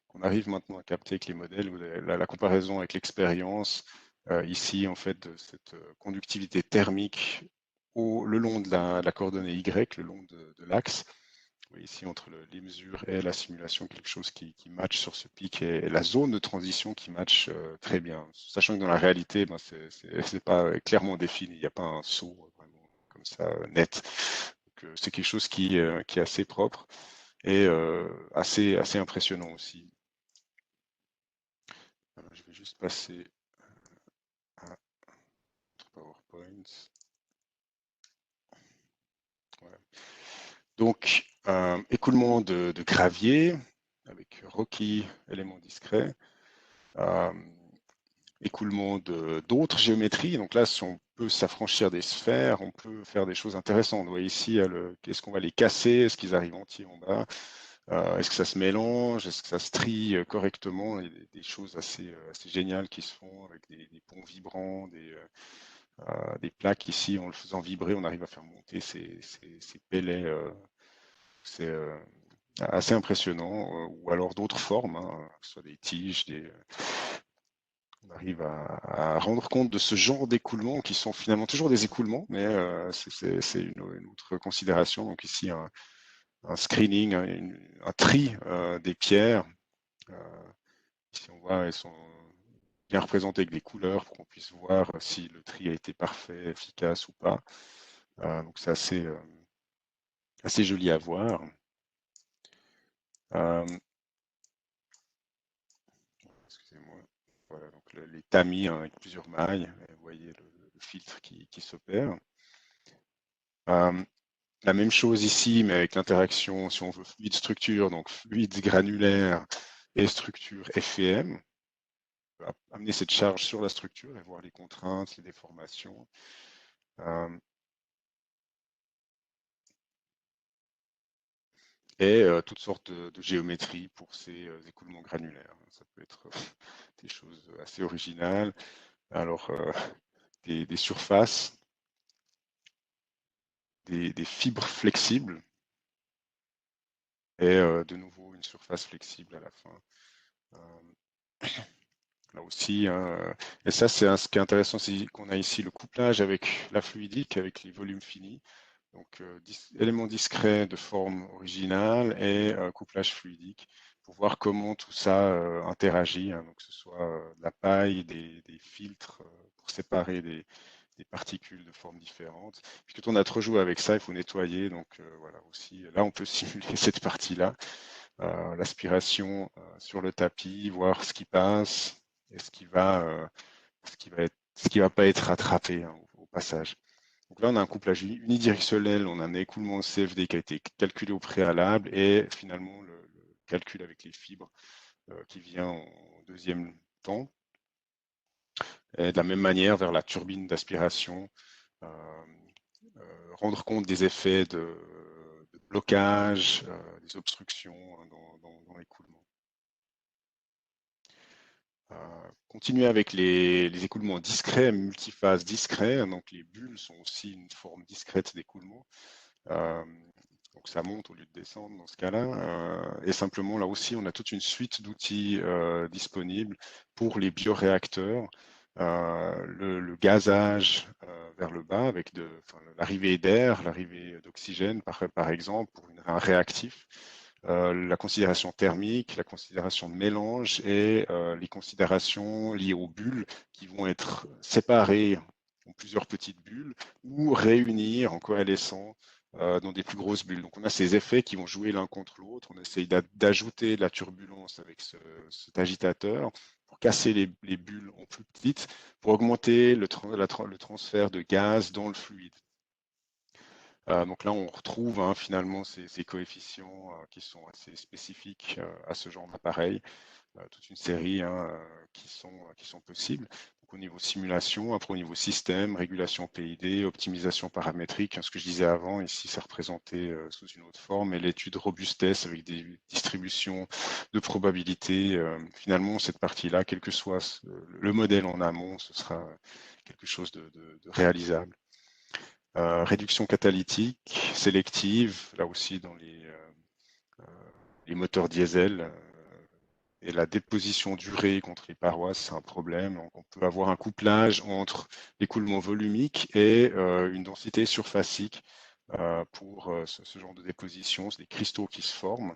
qu'on arrive maintenant à capter avec les modèles, la comparaison avec l'expérience, ici en fait de cette conductivité thermique le long de la coordonnée Y, le long de l'axe. Oui, ici, entre les mesures et la simulation, quelque chose qui match sur ce pic et la zone de transition qui match très bien. Sachant que dans la réalité, ben, c'est pas clairement défini, il n'y a pas un saut vraiment comme ça net. C'est quelque chose qui est assez propre et assez impressionnant aussi. Je vais juste passer à notre PowerPoint. Voilà. Donc, écoulement de gravier avec Rocky, élément discret. Euh, Écoulement d'autres géométries. Donc là, si on peut s'affranchir des sphères, on peut faire des choses intéressantes. Vous voyez ici, est-ce qu'on va les casser? Est-ce qu'ils arrivent entiers en bas? Est-ce que ça se mélange? Est-ce que ça se trie correctement? Il y a des choses assez géniales qui se font avec des ponts vibrants, des plaques ici. En le faisant vibrer, on arrive à faire monter ces pellets. C'est assez impressionnant. Ou alors d'autres formes, hein, que ce soit des tiges, on arrive à rendre compte de ce genre d'écoulements qui sont finalement toujours des écoulements, mais c'est une autre considération. Donc ici, un screening, un tri des pierres. Euh, Ici, on voit, elles sont bien représentées avec des couleurs pour qu'on puisse voir si le tri a été parfait, efficace ou pas. Donc c'est assez joli à voir. Euh, Excusez-moi. Voilà, donc les tamis hein, avec plusieurs mailles. Vous voyez le filtre qui s'opère. Euh, La même chose ici, mais avec l'interaction, si on veut, fluide-structure, donc fluide granulaire et structure FEM. On peut amener cette charge sur la structure et voir les contraintes, les déformations. Euh, et toutes sortes de géométries pour ces écoulements granulaires. Ça peut être des choses assez originales. Alors, des surfaces des fibres flexibles et de nouveau une surface flexible à la fin. Là aussi, hein, et ça, ce qui est intéressant, c'est qu'on a ici le couplage avec la fluidique, avec les volumes finis. Donc, élément discret de forme originale et couplage fluidique pour voir comment tout ça interagit, hein, donc que ce soit de la paille, des filtres pour séparer des particules de formes différentes. Puis quand on a trop joué avec ça, il faut nettoyer. Donc voilà aussi, là on peut simuler cette partie-là, l'aspiration sur le tapis, voir ce qui passe et ce qui va pas être rattrapé hein, au passage. Donc là, on a un couplage unidirectionnel, on a un écoulement CFD qui a été calculé au préalable et finalement le calcul avec les fibres qui vient en deuxième temps. Et de la même manière, vers la turbine d'aspiration, euh, rendre compte des effets de blocage, des obstructions hein, dans l'écoulement. Continuer avec les écoulements discrets, multiphase discrets. Donc les bulles sont aussi une forme discrète d'écoulement. Euh, donc ça monte au lieu de descendre dans ce cas-là. Et simplement, là aussi, on a toute une suite d'outils disponibles pour les bioréacteurs. Le gazage vers le bas avec l'arrivée d'air, l'arrivée d'oxygène par exemple pour un réactif. La considération thermique, la considération de mélange et les considérations liées aux bulles qui vont être séparées en plusieurs petites bulles ou réunir en coalescent dans des plus grosses bulles. Donc on a ces effets qui vont jouer l'un contre l'autre. On essaye d'ajouter de la turbulence avec cet agitateur pour casser les bulles en plus petites, pour augmenter le transfert de gaz dans le fluide. Donc là, on retrouve hein, finalement ces coefficients qui sont assez spécifiques à ce genre d'appareil, toute une série hein, qui sont possibles. Donc, au niveau simulation, après au niveau système, régulation PID, optimisation paramétrique, hein, ce que je disais avant, ici c'est représenté sous une autre forme, et l'étude robustesse avec des distributions de probabilité. Finalement, cette partie-là, quel que soit le modèle en amont, ce sera quelque chose de réalisable. Réduction catalytique, sélective, là aussi dans les moteurs diesel, et la déposition durée contre les parois, c'est un problème. Donc, on peut avoir un couplage entre l'écoulement volumique et une densité surfacique pour ce genre de déposition. C'est des cristaux qui se forment.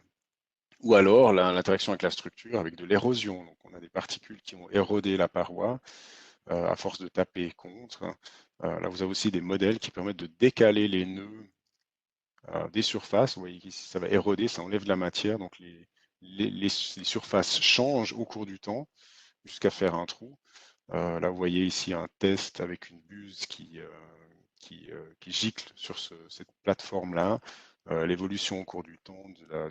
Ou alors l'interaction avec la structure, avec de l'érosion. Donc, on a des particules qui vont éroder la paroi à force de taper contre. Là, vous avez aussi des modèles qui permettent de décaler les nœuds des surfaces. Vous voyez ici, ça va éroder, ça enlève de la matière. Donc, les surfaces changent au cours du temps jusqu'à faire un trou. Là, vous voyez ici un test avec une buse qui gicle sur cette plateforme-là. L'évolution au cours du temps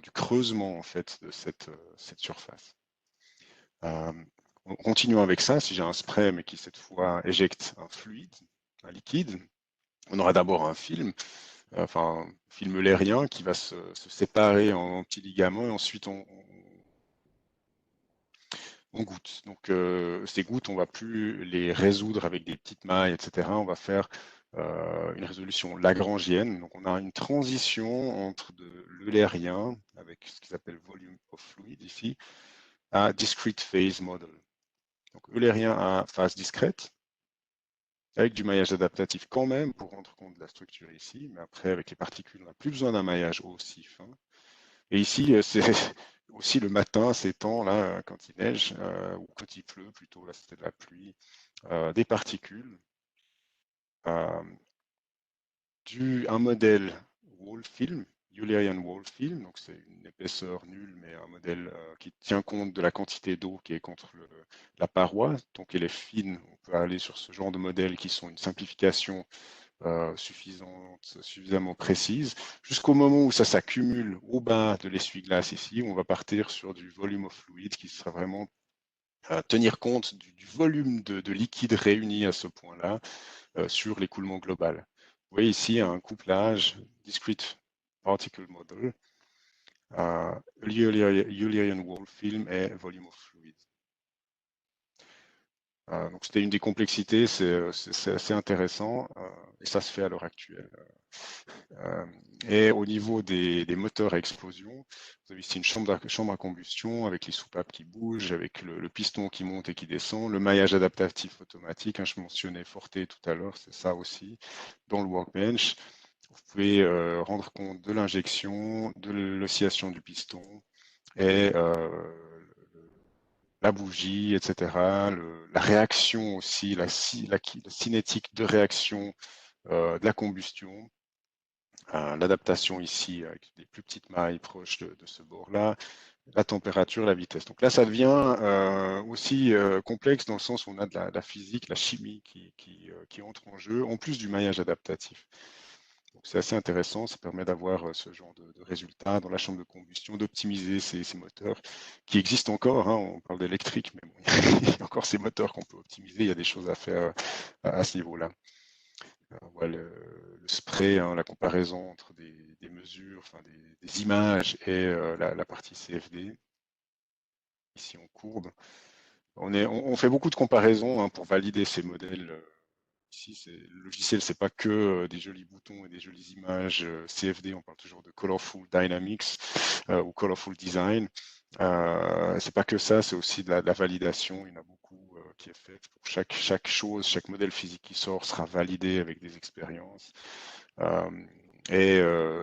du creusement en fait de cette surface. Euh, Continuons avec ça. Si j'ai un spray mais qui cette fois éjecte un fluide, un liquide, on aura d'abord un film, enfin film lérien qui va se séparer en petits ligaments et ensuite on goutte. Donc ces gouttes, on ne va plus les résoudre avec des petites mailles, etc. On va faire une résolution lagrangienne. Donc on a une transition entre de l'eulérien, avec ce qu'ils appellent volume of fluid ici, à discrete phase model. Donc eulérien à phase discrète, avec du maillage adaptatif quand même pour rendre compte de la structure ici, mais après avec les particules, on n'a plus besoin d'un maillage aussi fin. Et ici, c'est aussi le matin, ces temps-là, quand il neige, ou quand il pleut plutôt, là c'était de la pluie, des particules, euh, un modèle wall film, Eulerian wall film, donc c'est une épaisseur nulle, mais un modèle qui tient compte de la quantité d'eau qui est contre la paroi, donc elle est fine, on peut aller sur ce genre de modèles qui sont une simplification suffisamment précise, jusqu'au moment où ça s'accumule au bas de l'essuie-glace ici, où on va partir sur du volume of fluid qui sera vraiment tenir compte du volume de liquide réuni à ce point-là sur l'écoulement global. Vous voyez ici un couplage discrete particle model, Eulerian wall film et volume of fluid. Donc c'était une des complexités, c'est assez intéressant et ça se fait à l'heure actuelle. Euh, et au niveau des moteurs à explosion, vous avez ici une chambre à combustion avec les soupapes qui bougent, avec le piston qui monte et qui descend, le maillage adaptatif automatique, hein, je mentionnais Forte tout à l'heure, c'est ça aussi, dans le workbench. Vous pouvez rendre compte de l'injection, de l'oscillation du piston et la bougie, etc. La réaction aussi, la cinétique de réaction de la combustion. L'adaptation ici avec des plus petites mailles proches de ce bord-là, la température, la vitesse. Donc là, ça devient aussi complexe dans le sens où on a de la physique, la chimie qui entre en jeu, en plus du maillage adaptatif. Donc c'est assez intéressant, ça permet d'avoir ce genre de résultats dans la chambre de combustion, d'optimiser ces moteurs qui existent encore, hein, on parle d'électrique, mais bon, il y a encore ces moteurs qu'on peut optimiser, il y a des choses à faire à ce niveau-là. On voit le spray, hein, la comparaison entre des mesures, enfin des images et la partie CFD. Ici, on courbe. On fait beaucoup de comparaisons hein, pour valider ces modèles. Ici, le logiciel, c'est pas que des jolis boutons et des jolies images CFD. On parle toujours de Colorful Dynamics ou Colorful Design. C'est pas que ça, c'est aussi de la validation. Il y en a beaucoup qui est faite pour chaque chose, chaque modèle physique qui sort sera validé avec des expériences. Euh, et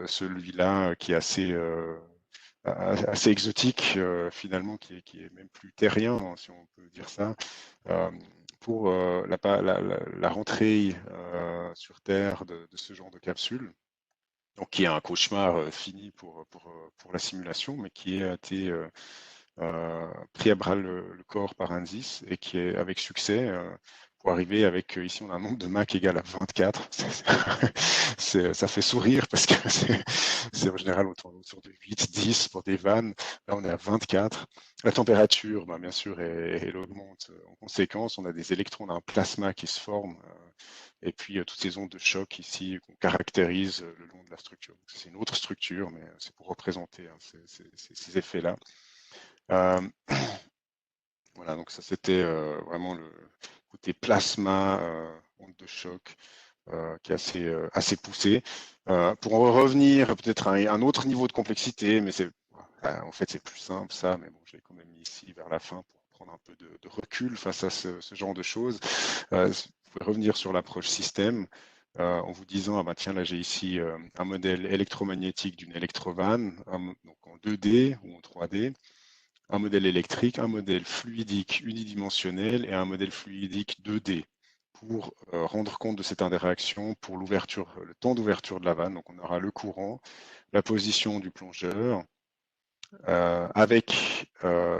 celui-là qui est assez exotique finalement, qui est même plus terrien, hein, si on peut dire ça, euh, pour la rentrée sur Terre de ce genre de capsule. Donc, qui est un cauchemar fini pour la simulation, mais qui a été pris à bras le corps par Ansys et qui est avec succès pour arriver avec, ici on a un nombre de Mac égal à 24. Ça fait sourire parce que c'est en général autour de 8, 10 pour des vannes. Là on est à 24. La température, ben, bien sûr, elle augmente en conséquence. On a des électrons, on a un plasma qui se forme. Et puis toutes ces ondes de choc ici qu'on caractérise le long de la structure. C'est une autre structure, mais c'est pour représenter hein, ces effets-là. Euh, voilà, donc ça c'était vraiment le côté plasma, onde de choc, qui est assez poussé. Pour en revenir peut-être à un autre niveau de complexité, mais en fait c'est plus simple ça, mais bon, je l'ai quand même mis ici vers la fin pour prendre un peu de recul face à ce genre de choses. Vous pouvez revenir sur l'approche système en vous disant, ah bah tiens, là j'ai ici un modèle électromagnétique d'une électrovanne, donc en 2D ou en 3D, un modèle électrique, un modèle fluidique unidimensionnel et un modèle fluidique 2D pour rendre compte de cette interaction pour l'ouverture, le temps d'ouverture de la vanne. Donc on aura le courant, la position du plongeur, avec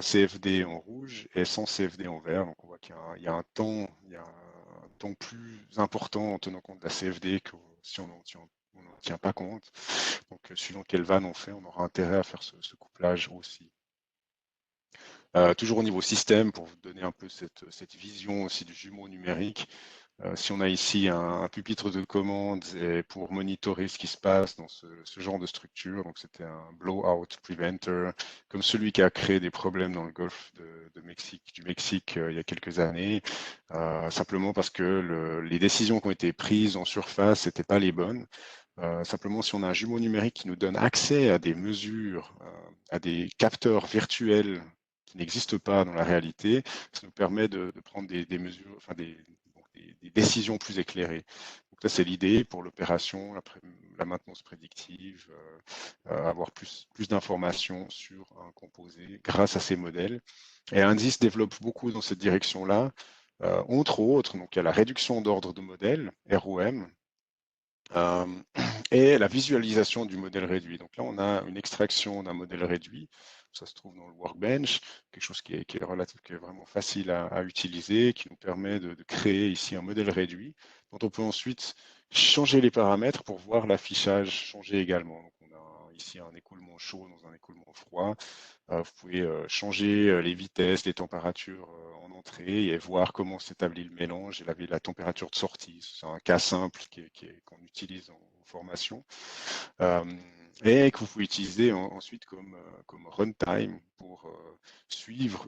CFD en rouge et sans CFD en vert. Donc on voit qu'il y a un temps, il y a un temps plus important en tenant compte de la CFD que si on n'en tient pas compte. Donc suivant quelle vanne on fait, on aura intérêt à faire ce couplage aussi. Toujours au niveau système, pour vous donner un peu cette vision aussi du jumeau numérique. Si on a ici un pupitre de commande et pour monitorer ce qui se passe dans ce genre de structure, donc c'était un blowout preventer, comme celui qui a créé des problèmes dans le golfe du Mexique il y a quelques années, simplement parce que les décisions qui ont été prises en surface n'étaient pas les bonnes. Simplement, si on a un jumeau numérique qui nous donne accès à des mesures, à des capteurs virtuels qui n'existent pas dans la réalité, ça nous permet de prendre des mesures, enfin des décisions plus éclairées. Donc là, c'est l'idée pour l'opération, la maintenance prédictive, avoir plus d'informations sur un composé grâce à ces modèles. Et Ansys développe beaucoup dans cette direction-là, entre autres, donc il y a la réduction d'ordre de modèle, ROM, euh, et la visualisation du modèle réduit. Donc là, on a une extraction d'un modèle réduit. Ça se trouve dans le workbench, quelque chose qui est vraiment facile à utiliser, qui nous permet de créer ici un modèle réduit, dont on peut ensuite changer les paramètres pour voir l'affichage changer également. Donc on a ici un écoulement chaud dans un écoulement froid. Vous pouvez changer les vitesses, les températures en entrée et voir comment s'établit le mélange et la température de sortie. C'est un cas simple qu'on utilise en formation et que vous pouvez utiliser ensuite comme runtime pour suivre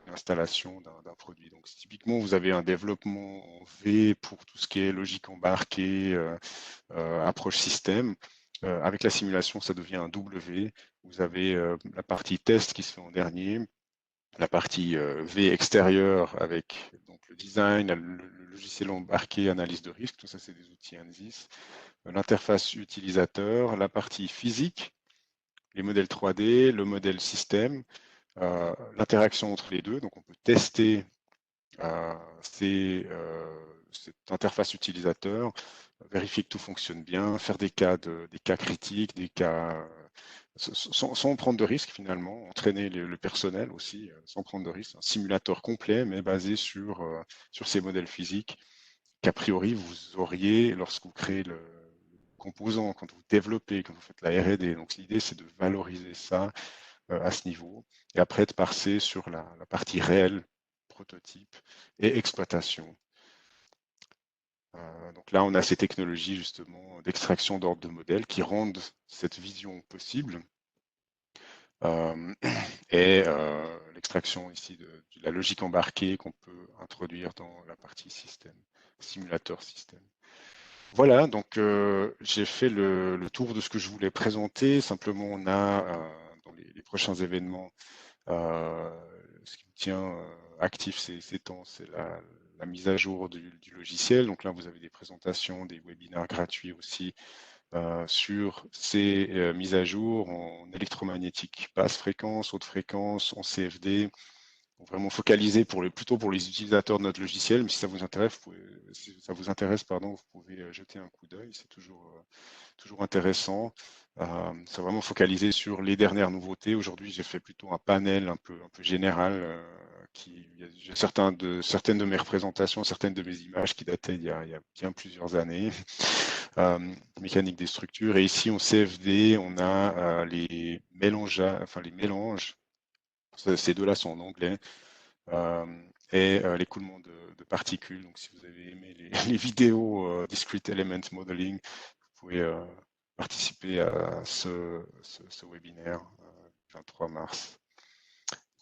l'installation d'un produit. Donc typiquement, vous avez un développement en V pour tout ce qui est logique embarquée, approche système. Avec la simulation, ça devient un W. Vous avez la partie test qui se fait en dernier, la partie V extérieure avec donc, le design, le logiciel embarqué, analyse de risque, tout ça c'est des outils ANSYS, l'interface utilisateur, la partie physique, les modèles 3D, le modèle système, l'interaction entre les deux. Donc on peut tester cette interface utilisateur, vérifier que tout fonctionne bien, faire des cas critiques, des cas sans prendre de risques finalement, entraîner le personnel aussi sans prendre de risques. Un simulateur complet mais basé sur ces modèles physiques qu'a priori vous auriez lorsque vous créez le composant, quand vous développez, quand vous faites la R&D. Donc l'idée c'est de valoriser ça à ce niveau et après de passer sur la partie réelle, prototype et exploitation. Donc là, on a ces technologies justement d'extraction d'ordre de modèle qui rendent cette vision possible. Euh, et l'extraction ici de la logique embarquée qu'on peut introduire dans la partie système, simulateur système. Voilà, donc j'ai fait le tour de ce que je voulais présenter. Simplement, on a dans les prochains événements, euh, ce qui me tient actif ces temps, c'est la mise à jour du logiciel. Donc là, vous avez des présentations, des webinaires gratuits aussi sur ces mises à jour en électromagnétique basse fréquence, haute fréquence, en CFD. Donc vraiment focalisé plutôt pour les utilisateurs de notre logiciel, mais si ça vous intéresse, si ça vous intéresse, pardon, vous pouvez jeter un coup d'œil, c'est toujours intéressant. C'est vraiment focalisé sur les dernières nouveautés. Aujourd'hui, j'ai fait plutôt un panel un peu général. J'ai certaines de mes représentations, certaines de mes images qui dataient il y a bien plusieurs années. Mécanique des structures. Et ici, en CFD, on a les mélanges. Ces deux-là sont en anglais. Euh, et l'écoulement de particules. Donc, si vous avez aimé les vidéos Discrete Element Modeling, vous pouvez participer à ce webinaire 23 mars.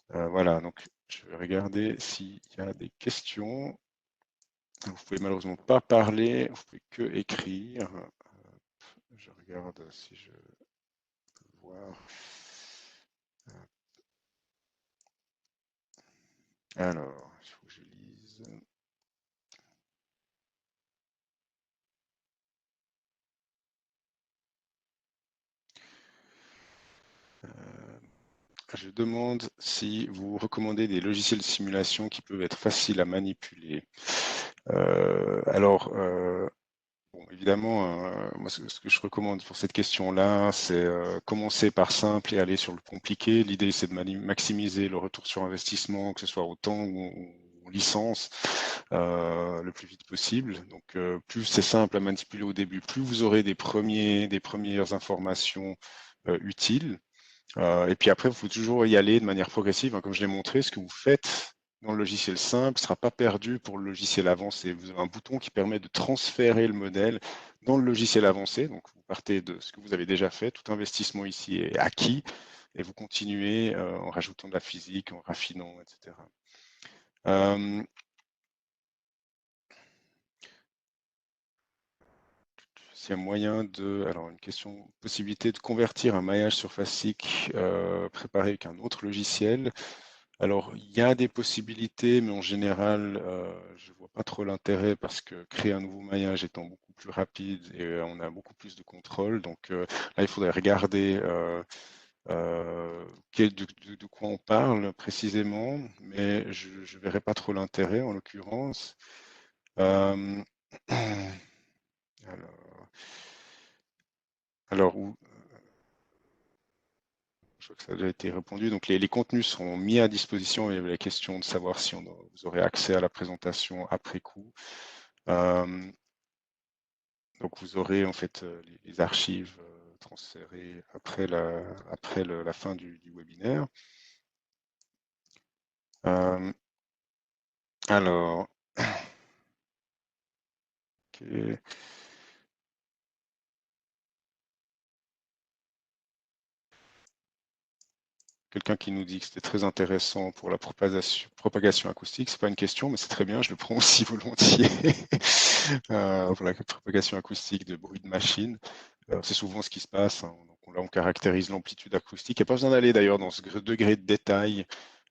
Voilà, donc je vais regarder s'il y a des questions. Vous pouvez malheureusement pas parler, vous pouvez que écrire. Je regarde si je peux voir. Alors, il faut que je lise. Je demande si vous recommandez des logiciels de simulation qui peuvent être faciles à manipuler. Alors, bon, évidemment, moi, ce que je recommande pour cette question-là, c'est commencer par simple et aller sur le compliqué. L'idée, c'est de maximiser le retour sur investissement, que ce soit au temps ou en licence, le plus vite possible. Donc, plus c'est simple à manipuler au début, plus vous aurez des premières informations utiles. Et puis après, il faut toujours y aller de manière progressive, hein. Comme je l'ai montré, ce que vous faites dans le logiciel simple ne sera pas perdu pour le logiciel avancé. Vous avez un bouton qui permet de transférer le modèle dans le logiciel avancé. Donc, vous partez de ce que vous avez déjà fait. Tout investissement ici est acquis et vous continuez en rajoutant de la physique, en raffinant, etc. Euh, S'il y a moyen alors une question, possibilité de convertir un maillage surfacique préparé avec un autre logiciel. Alors, il y a des possibilités, mais en général, je ne vois pas trop l'intérêt parce que créer un nouveau maillage étant beaucoup plus rapide et on a beaucoup plus de contrôle. Donc là, il faudrait regarder de quoi on parle précisément, mais je ne verrais pas trop l'intérêt en l'occurrence. Euh, alors, alors, je crois que ça a déjà été répondu. Donc, les contenus seront mis à disposition. Il y avait la question de savoir si vous aurez accès à la présentation après coup. Euh, donc, vous aurez en fait les archives transférées après la fin du webinaire. Euh, alors, ok. quelqu'un qui nous dit que c'était très intéressant pour la propagation acoustique. C'est pas une question, mais c'est très bien, je le prends aussi volontiers. Pour la propagation acoustique de bruit de machine. C'est souvent ce qui se passe, hein. Donc, là, on caractérise l'amplitude acoustique. Il n'y a pas besoin d'aller d'ailleurs dans ce degré de détail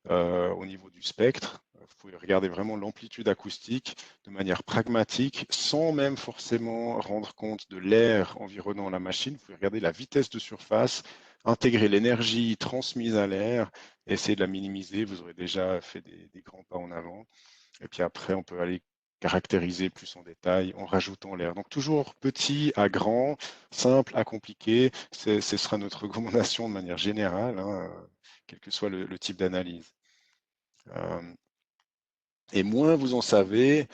au niveau du spectre. Vous pouvez regarder vraiment l'amplitude acoustique de manière pragmatique, sans même forcément rendre compte de l'air environnant la machine. Vous pouvez regarder la vitesse de surface, intégrer l'énergie transmise à l'air, essayer de la minimiser. Vous aurez déjà fait des grands pas en avant. Et puis après, on peut aller caractériser plus en détail en rajoutant l'air. Donc toujours petit à grand, simple à compliqué, ce sera notre recommandation de manière générale, hein, quel que soit le type d'analyse. Euh, et moins vous en savez,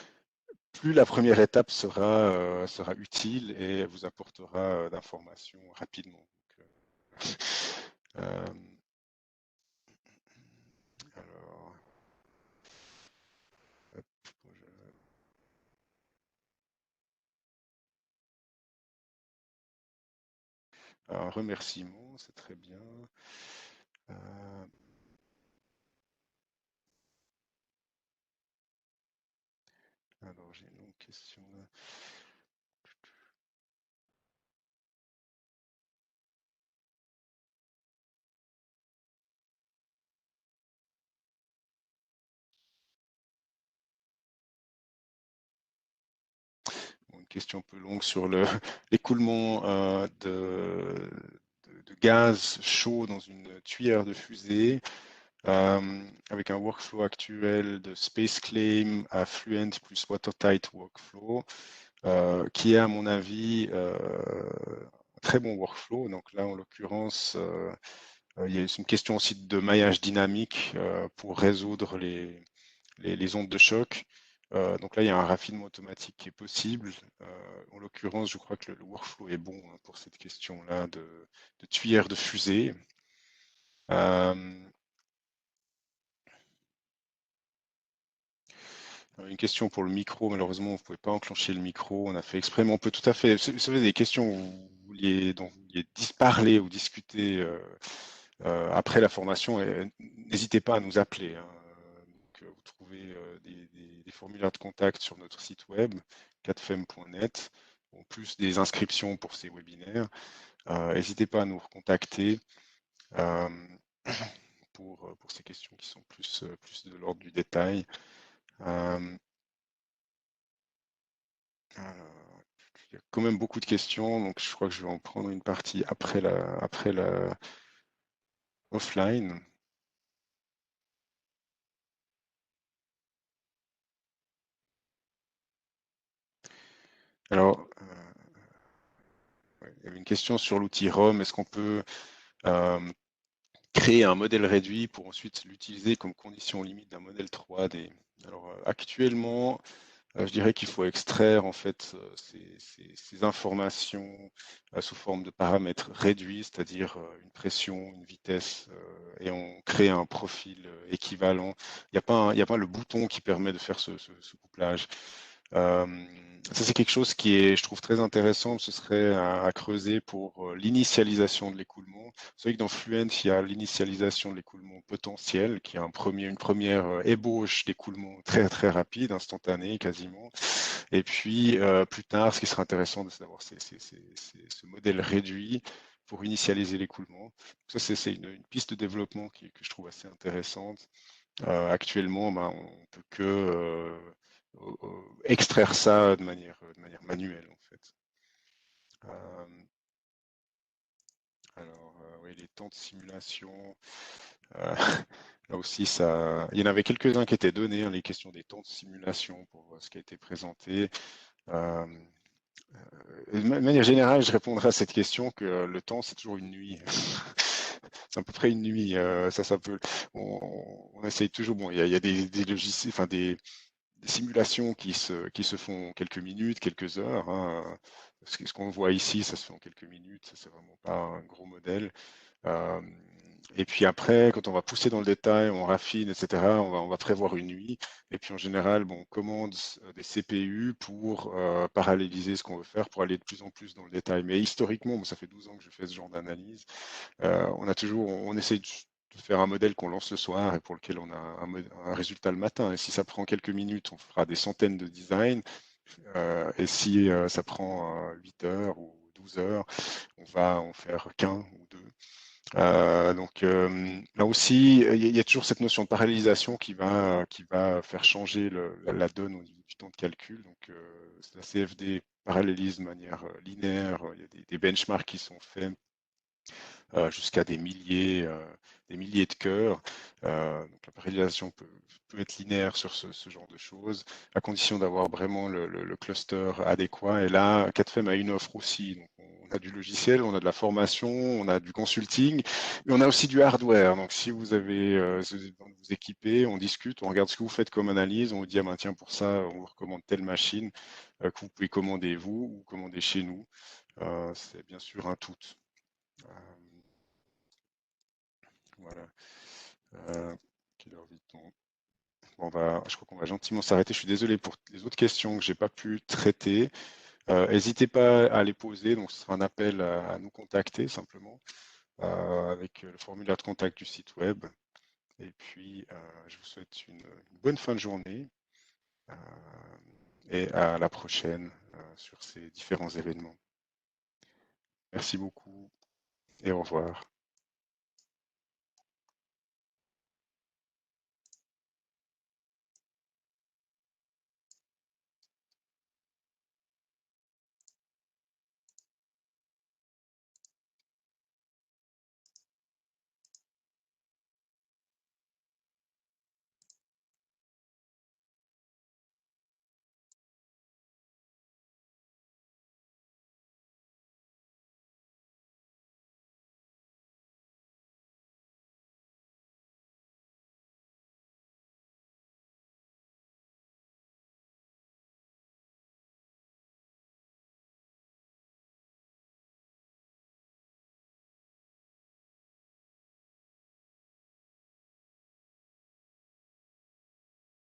plus la première étape sera utile et vous apportera d'informations rapidement. Donc, euh, alors, hop, un remerciement, c'est très bien. Euh, alors, j'ai une longue question là. Bon, une question un peu longue sur l'écoulement de gaz chaud dans une tuyère de fusée, avec un workflow actuel de Space Claim à Fluent plus Watertight Workflow, qui est à mon avis un très bon workflow. Donc là, en l'occurrence, il y a une question aussi de maillage dynamique pour résoudre les ondes de choc. Donc là, il y a un raffinement automatique qui est possible. En l'occurrence, je crois que le workflow est bon, hein, pour cette question-là de tuyère de fusée. Euh, une question pour le micro. Malheureusement, vous ne pouvez pas enclencher le micro. On a fait exprès, mais on peut tout à fait. Vous savez, des questions dont vous vouliez parler ou discuter après la formation, n'hésitez pas à nous appeler, hein. Donc, vous trouvez des formulaires de contact sur notre site web, 4fem.net, en plus des inscriptions pour ces webinaires. N'hésitez pas à nous recontacter euh, pour ces questions qui sont plus de l'ordre du détail. Euh, alors, il y a quand même beaucoup de questions, donc je crois que je vais en prendre une partie après la offline. Alors, ouais, il y avait une question sur l'outil ROM. Est-ce qu'on peut euh, créer un modèle réduit pour ensuite l'utiliser comme condition limite d'un modèle 3D? Alors, actuellement, je dirais qu'il faut extraire en fait ces informations sous forme de paramètres réduits, c'est-à-dire une pression, une vitesse, et on crée un profil équivalent. Il y a pas le bouton qui permet de faire ce couplage. Euh, Ça, c'est quelque chose qui est, je trouve, très intéressant. Ce serait à creuser pour l'initialisation de l'écoulement. Vous savez que dans Fluent, il y a l'initialisation de l'écoulement potentiel, qui est une première ébauche d'écoulement très, très rapide, instantané quasiment. Et puis, plus tard, ce qui serait intéressant, c'est d'avoir ce modèle réduit pour initialiser l'écoulement. Ça, c'est une piste de développement que je trouve assez intéressante. Actuellement, ben, on peut que extraire ça de manière manuelle, en fait. Euh, alors, oui, les temps de simulation, euh, là aussi, il y en avait quelques-uns qui étaient donnés, hein, les questions des temps de simulation pour ce qui a été présenté. Euh, de manière générale, je répondrai à cette question que le temps, c'est toujours une nuit. C'est à peu près une nuit. Ça peut. On essaye toujours. Bon, il y a des logiciels, enfin des simulations qui se font en quelques minutes, quelques heures, hein. Ce qu'on voit ici, ça se fait en quelques minutes. C'est vraiment pas un gros modèle. Euh, et puis après, quand on va pousser dans le détail, on raffine, etc., on va prévoir une nuit. Et puis en général, bon, on commande des CPU pour paralléliser ce qu'on veut faire, pour aller de plus en plus dans le détail. Mais historiquement, bon, ça fait 12 ans que je fais ce genre d'analyse. On essaye de faire un modèle qu'on lance le soir et pour lequel on a un résultat le matin. Et si ça prend quelques minutes, on fera des centaines de designs. Et si ça prend 8 heures ou 12 heures, on va en faire qu'un ou deux. Donc là aussi, il y a toujours cette notion de parallélisation qui va faire changer la donne au niveau du temps de calcul. Donc la CFD parallélise de manière linéaire. Il y a des benchmarks qui sont faits jusqu'à des milliers de cœurs. Donc la parallélisation peut être linéaire sur ce genre de choses, à condition d'avoir vraiment le cluster adéquat. Et là, CADFEM a une offre aussi. Donc on a du logiciel, on a de la formation, on a du consulting, mais on a aussi du hardware. Donc si vous avez vous équipez, on discute, on regarde ce que vous faites comme analyse, on vous dit ah ben tiens pour ça on vous recommande telle machine que vous pouvez commander vous ou commander chez nous. C'est bien sûr un tout. Euh, Voilà. Quelle heure vit-on? Bon, je crois qu'on va gentiment s'arrêter. Je suis désolé pour les autres questions que j'ai pas pu traiter. N'hésitez pas à les poser. Donc, ce sera un appel à nous contacter simplement avec le formulaire de contact du site web. Et puis, je vous souhaite une bonne fin de journée euh, et à la prochaine sur ces différents événements. Merci beaucoup et au revoir.